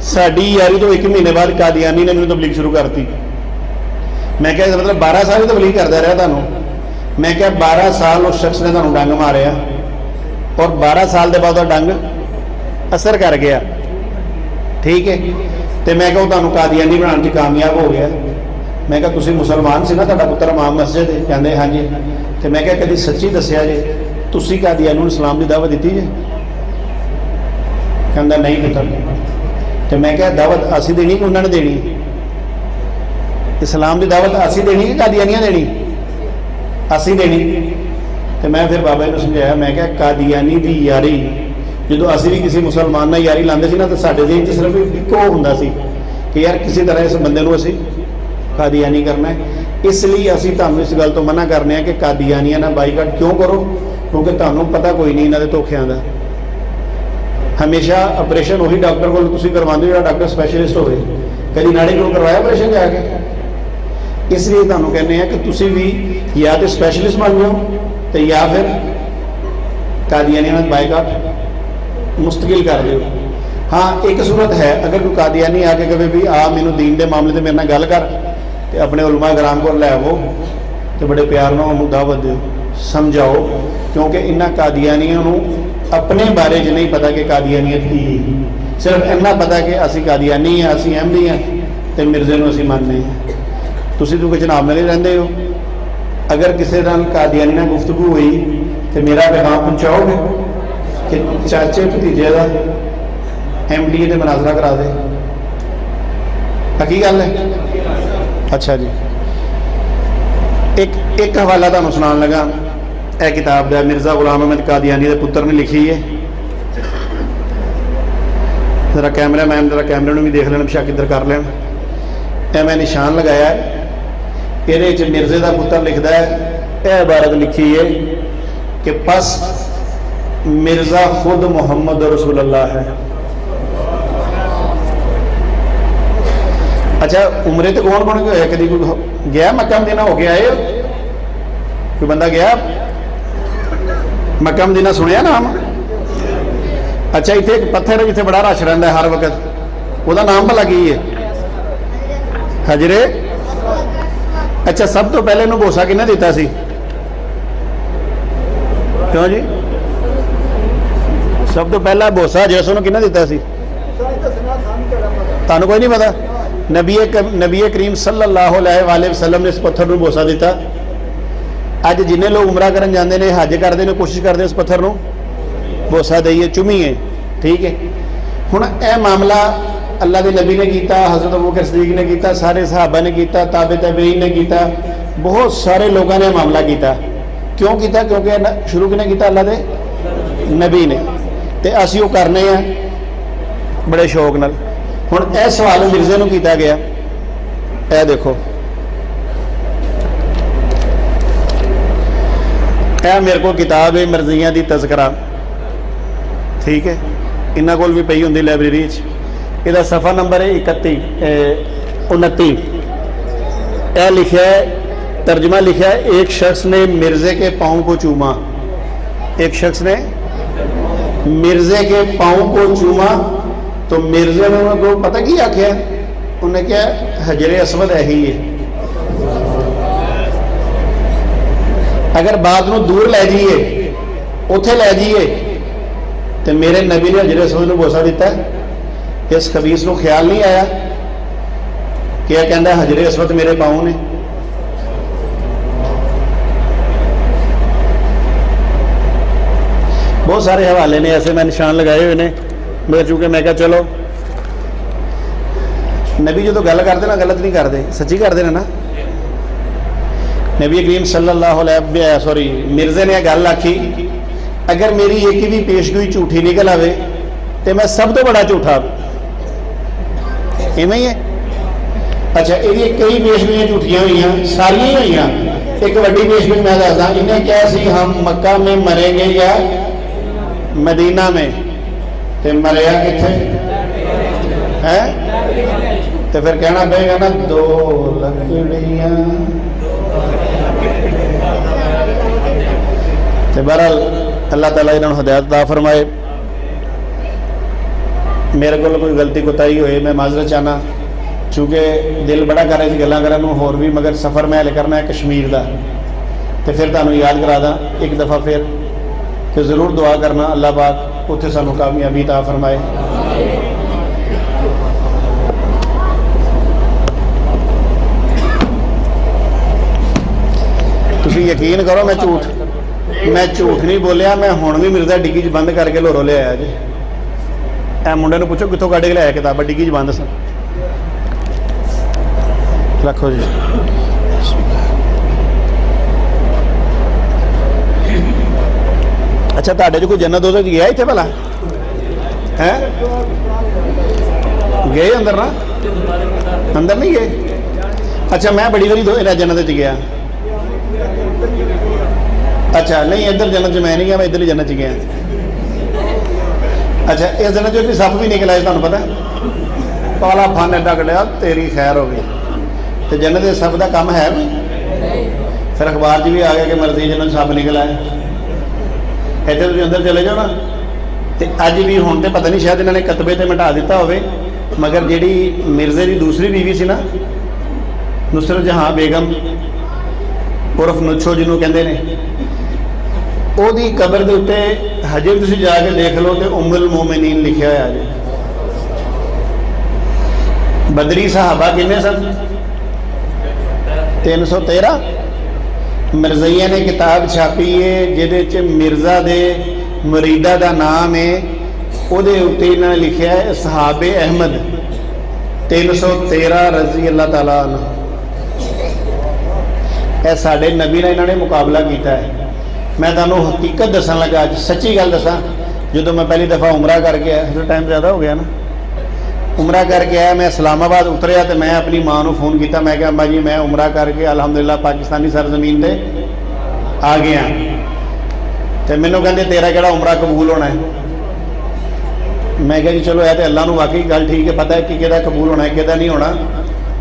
साडी यारी तो 1 महीने बाद कादियानी ने मैनूं तबलीग शुरू करती। मैं क्या मतलब 12 साल ही तबलीग करदा रहा तुहानूं? मैं क्या 12 साल उस शख्स ने तुहानूं डंग मारिया और 12 साल के बाद डंग असर कर गया, ठीक है। तो मैं क्या तुहानूं कादियानी बनाने कामयाब हो गया। मैं क्या तुसीं मुसलमान सी ना, तुहाडा पुत्तर इमाम मस्जिद है? कहंदे हाँ जी। तो मैं क्या कभी सच्ची दस्सिया जे तुसीं कादियानी नूं इस्लाम की दावत दी जे? कहंदा नहीं पुत्तर। तो मैं क्या दावत असीं देनी कि उन्होंने देनी? इस्लाम की दावत असीं देनी कि कादियानियां देनी? असीं देनी। तो मैं फिर बाबा जी नूं समझाया, मैं क्या कादियानी की यारी जो असीं भी किसी मुसलमान नाल यारी लांदे सी ना, तो साडे ज़हन च सिर्फ इक्को हुंदा सी कि यार किसी तरह इस बंदे नूं असीं कादियानी करना है। इसलिए असीं तुहानूं इस गल तो मना करने हैं कि कादियानियां ना बाईकाट क्यों करो, क्योंकि तुहानूं पता कोई नहीं इन्हां दे धोखिआं दा। हमेशा ऑपरेशन उही डॉक्टर कोल तुसीं करवांदे हो जिहड़ा डॉक्टर स्पैशलिस्ट होवे। कभी नाड़ी कोल करवाया ऑपरेशन जाके? इसलिए तुहानूं कहने हैं कि तुसीं भी या तो स्पैशलिस्ट बन जाओ तो या फिर कादियानियां नाल बाईकाट मुस्तकिल कर दो। हाँ एक सूरत है, अगर कोई कादियानी आके कहे भी आ मैनू दीन के मामले में मेरे नाल गल कर, तो अपने उलमा कराम को लै आवो तो बड़े प्यार नाल उन्होंने दावत दो, समझाओ, क्योंकि इन्हां कादियानियों नूं अपने बारे च नहीं पता कि कादियानियत की है। सिर्फ इन्ना पता कि असीं कादियानी हैं, असीं अहमदी हैं, तो मिर्जे नूं असीं मनने हैं। तुसीं तो जनाब में नहीं रहिंदे हो, अगर किसी नाल कादियानी नाल गुफ्तगू हुई तो मेरा पैगाम पहुँचाओगे कि चाचे भतीजे का MDA से मुनाजरा करा दे? की गल है? अच्छा जी, एक हवाला तुहानूं सुनान लगा, यह किताब का मिर्ज़ा गुलाम अहमद कादियानी के पुत्र ने लिखी है। जरा कैमरा मैन जरा कैमरे भी देख लेना, बेशक इधर कर लें। यह मैं निशान लगाया, ये मिर्जे का पुत्र लिखता है, यह इबारत लिखी है कि बस मिर्ज़ा खुद मोहम्मद रसूलुल्लाह है। अच्छा उमरे तो कौन कौन गया? कभी कोई गया मक्का मदीना हो के आए? कोई बंदा गया मक्का मदीना? सुनिया नाम? अच्छा इतने एक पत्थर है जिथे बड़ा रश रहिंदा हर वक्त, वह नाम भला की है? हजरे। अच्छा सब तो पहले इन्हूं बोसा किन्ने दिता सी? क्यों जी? सब तो पहला बोसा जिस उन्होंने किन्ने दिता सी? तुहानूं कोई नहीं पता? नबी करीम सल्लल्लाहु अलैहि वसल्लम ने इस पत्थर को बोसा दिता। अज जिन्हें लोग उमरा करन जाते हैं, हज करते हैं, कोशिश करते हैं इस पत्थर को बोसा दईए, चुमीए, ठीक है। हुण यह मामला अल्लाह के नबी ने किया, हज़रत अबू बकर सिद्दीक ने किया, सारे सहाबा ने किया, ताबे ताबईन ने किया, बहुत सारे लोगों ने मामला किया। क्यों किया? क्योंकि शुरू किने किया? अल्लाह के नबी ने। तो असीं वो करने हैं बड़े शौक नाल। हुण यह सवाल मिर्जे नूं किया गया, यह देखो, यह मेरे को किताब है मर्जियां दी तज़किरा, ठीक है, इन्हां कोल भी पई हुंदी लाइब्रेरी। इसका सफ़ा नंबर है 29। यह लिखा है, तर्जमा लिखा है, एक शख्स ने मिर्जे के पाँव को चूमा। एक शख्स ने मिर्जे के पाँव को चूमा तो मिर्जे ने उनको पता की आख्या? उन्हें क्या? हजरे अस्वद है ही है। अगर बात को दूर लै जाइए, उत्थे लै जाइए, तो मेरे नबी ने हजरे असवद को बोसा दिता। इस खबीस को ख्याल नहीं आया कि यह कहता हजरे असवद मेरे पाँव ने। बहुत सारे हवाले ने ऐसे मैं निशान लगाए हुए ने, मगर चूंकि मैं क्या चलो नबी जो तो गल करते ना गलत नहीं करते, सच्ची करते हैं ना। नबी करीम सल्लल्लाहु अलैहि सॉरी मिर्जे ने गल आखी, अगर मेरी एक भी पेशगोई झूठी निकल आवे तो मैं सब तो बड़ा झूठा। इवें ही है। अच्छा, ये कई पेशगोइयां झूठियां हुई, सारिया ही हुई। एक वड्डी पेशगोई मैं दसदा, इन्हें क्या सी हम मक्का में मरेंगे या मदीना में, तो मरिया किथे है, तो फिर कहना पड़ेगा ना 2 लकड़ियां। तो बहरहाल अल्लाह ताला इन्होंने हिदायत अता फरमाए। मेरे को कोई गलती कोताही होए मैं माजरत चाहना, चूँकि दिल बड़ा कर रहे गल्लां करन नूं होर भी, मगर सफ़र मैं हले करना है कश्मीर का। तो फिर तुहानूं याद करा दा एक दफ़ा फिर कि ज़रूर दुआ करना अल्लाह पाक उत्थे सानूं कामयाबी अता फरमाए। तुसीं यकीन करो मैं झूठ नहीं बोलिया, मैं हुण भी मिर्जा डिग्गी च बंद करके लोरो ले आया जी। ए मुंडे नूं पुछो कित्थों कढ के लिया किताब, डिग्गी च बंद सन। रखो जी। अच्छा, तुहाडे च कोई जन्नत दोज़ख गया इत्थे भला है? गए अंदर ना? अंदर नहीं गए? अच्छा, मैं बड़ी बारी जन्नत च गया। अच्छा, नहीं इधर जन्नत च मैं नहीं गया, मैं इधर ही जन्नत च गया। अच्छा, इस जन्नत चो सप भी निकल आए, तुहानूं पता काला फन एडा कढ़िया, तेरी खैर हो गई। तो जन्नत सप का काम है भी? फिर अखबार च भी आ गया कि मर्जी जन्नत सप निकल आए। इतने तुम अंदर चले जाओ ना, तो अज भी हुण तो पता नहीं शायद इन्होंने कतबे तो मिटा दिता हो, मगर जी मिर्जे की दूसरी बीवी सी ना नुसरत जहां बेगम उर्फ नुच्छो जिन्हों कहते हैं, ओदी कबर के उत्ते हजे तुसीं जाके देख लो तो उम्मुल मोमिनीन लिखा होया जी। बदरी सहाबा किन्ने सन? 313। मिर्ज़ैया ने किताब छापी है जिहदे च मिर्ज़ा दे मुरीदा का नाम है, उहदे उत्ते इन्होंने लिखा है सहाबे अहमद 313 रज़ी अल्लाह तआला अन्हु। यह साडे नबी ने इन्होंने मुकाबला किया है। मैं तुहानूं हकीकत दसन लगा, अज सच्ची गल दसां, जो मैं पहली दफ़ा उमरा करके आया, तो टाइम ज़्यादा हो गया ना, उमरा करके आया, मैं इस्लामाबाद उतरिया तो मैं अपनी माँ को फोन किया, मैं क्या अम्मा जी मैं उमरा करके अलहमदुलिल्लाह पाकिस्तानी सरजमीन पर आ गया। तो मैनू कहते तेरा किहड़ा उमरा कबूल होना है? मैं क्या जी चलो यह तो अल्लाह को वाकई गल ठीक है, पता है कि किहदा कबूल होना है किहदा नहीं होना।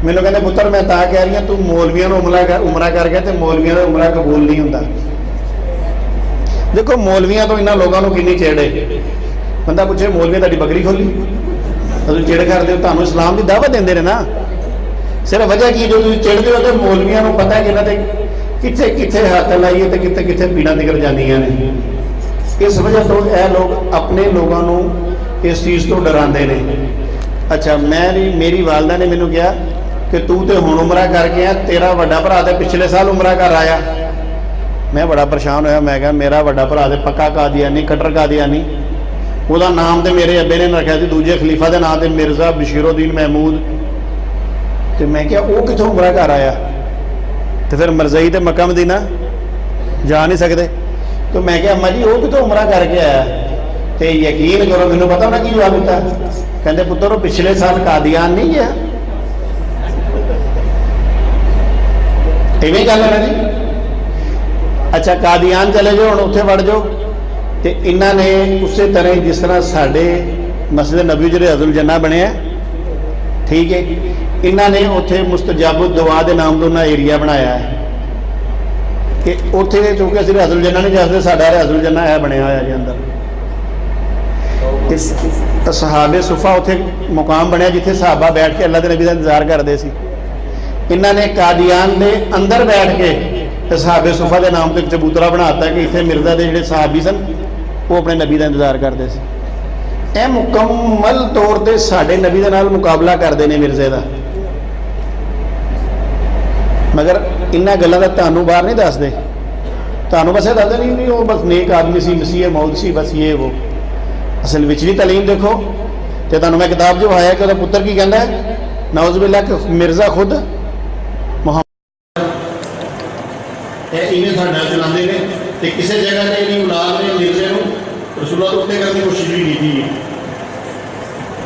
मैनू कहते पुत्र मैं तां कह रही हूँ तू मौलवियों उमरा कर गया तो मौलवियों का उमरा कबूल नहीं होता। देखो मौलवियों तो इन्होंने लोगों को कितनी चिड़ है, बंदा पूछे मौलवियों ताड़ी बकरी खोली, तुम चिड़ करते हो, तुहानूं इस्लाम की दावत देंदे ने ना। सिर्फ वजह की जो तुम चिड़ते हो तो मौलवियों को पता है कि इन्होंने कित्थे कित्थे हाथ लाइए तो कित्थे कित्थे पीड़ा निकल जांदियां ने। इस वजह तो यह लोग अपने लोगों को इस चीज़ तो डराते हैं। अच्छा, मेरी वालदा ने मैनू कहा कि तू तो हुण उमरा कर गया, तेरा वड्डा भरा तो पिछले साल उमरा कर आया। मैं बड़ा परेशान होया, मैं कहा मेरा वड्डा भरा तो पक्का कादियानी कट्टर कादियानी, उसका नाम तो मेरे अब्बे ने रखा सी दूजे खलीफा के नाम से मिर्जा बशीरुद्दीन महमूद। तो मैं क्या वो कितों उमरा कर आया? तो फिर मरज़ई तो मक्का मदीना जा नहीं सकते। तो मैं क्या अम्मा जी वो कितों उमरा करके आया? तो यकीन करो मैनू पता उन्हें की जवाब दिता, कहते पुत्र वो पिछले साल कादियान नहीं गया। इवें गल है जी। अच्छा, कादियान चले जाओ, उत्थे वड़ जाओ, तो इन्होंने उस तरह जिस तरह साढ़े मस्जिद नबी जो अज़ुल जन्ना बनया, ठीक है, इन्होंने उत्थे मुस्तजाबुद दुआ के नाम तो उन्हें एरिया बनाया है कि उत्थे चूँकि असं अज़ुल जन्ना नहीं दसते, साडा अज़ुल जन्ना है बनया होया जी अंदर। इस सहाबे सुफा उत्थे मुकाम बनया जिथे सहाबा बैठ के अल्लाह के नबी का इंतजार करते सी। इन्होंने कादियान के अंदर बैठ के ਤੇ ਸਹਾਬੇ ਸੁਫਾ ਦੇ ਨਾਮ ਤੇ ਇੱਕ ਚਬੂਤਰਾ ਬਣਾਤਾ ਕਿ ਇੱਥੇ ਮਿਰਜ਼ਾ ਦੇ ਜਿਹੜੇ ਸਹਾਬੀ ਸਨ ਉਹ ਆਪਣੇ ਨਬੀ ਦਾ ਇੰਤਜ਼ਾਰ ਕਰਦੇ ਸੀ। ਇਹ ਮੁਕੰਮਲ ਤੌਰ ਤੇ ਸਾਡੇ ਨਬੀ ਦੇ ਨਾਲ ਮੁਕਾਬਲਾ ਕਰਦੇ ਨੇ ਮਿਰਜ਼ੇ ਦਾ, ਮਗਰ ਇਹਨਾਂ ਗੱਲਾਂ ਦਾ ਤੁਹਾਨੂੰ ਬਾਹਰ ਨਹੀਂ ਦੱਸਦੇ। ਤੁਹਾਨੂੰ ਬਸ ਇਹ ਦੱਸਦੇ ਨਹੀਂ ਉਹ ਬਸ ਨੇਕ ਆਦਮੀ ਸੀ, ਮਸੀਹ ਮੌਦ ਸੀ, ਬਸ ਇਹ वो। ਅਸਲ ਵਿਚਲੀ ਤਾਲੀਮ ਦੇਖੋ। ਤੇ ਤੁਹਾਨੂੰ ਮੈਂ ਕਿਤਾਬ ਜੋ ਆਇਆ ਕਿ ਉਹਦਾ ਪੁੱਤਰ ਕੀ ਕਹਿੰਦਾ ਹੈ, ਨਾਉਜ਼ ਬਿल्ला ਕਿ ਮਿਰਜ਼ਾ ਖੁਦ इवें साडा चलाते हैं तो किसी जगह ने इन्हीं औलाद ने मिर्जे को रसूलों तो उत्ते करने की कोशिश भी की थी।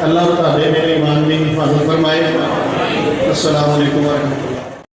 अल्लाह ताला मेरे ईमान में हिफाजत फरमाए। अस्सलाम वालेकुम।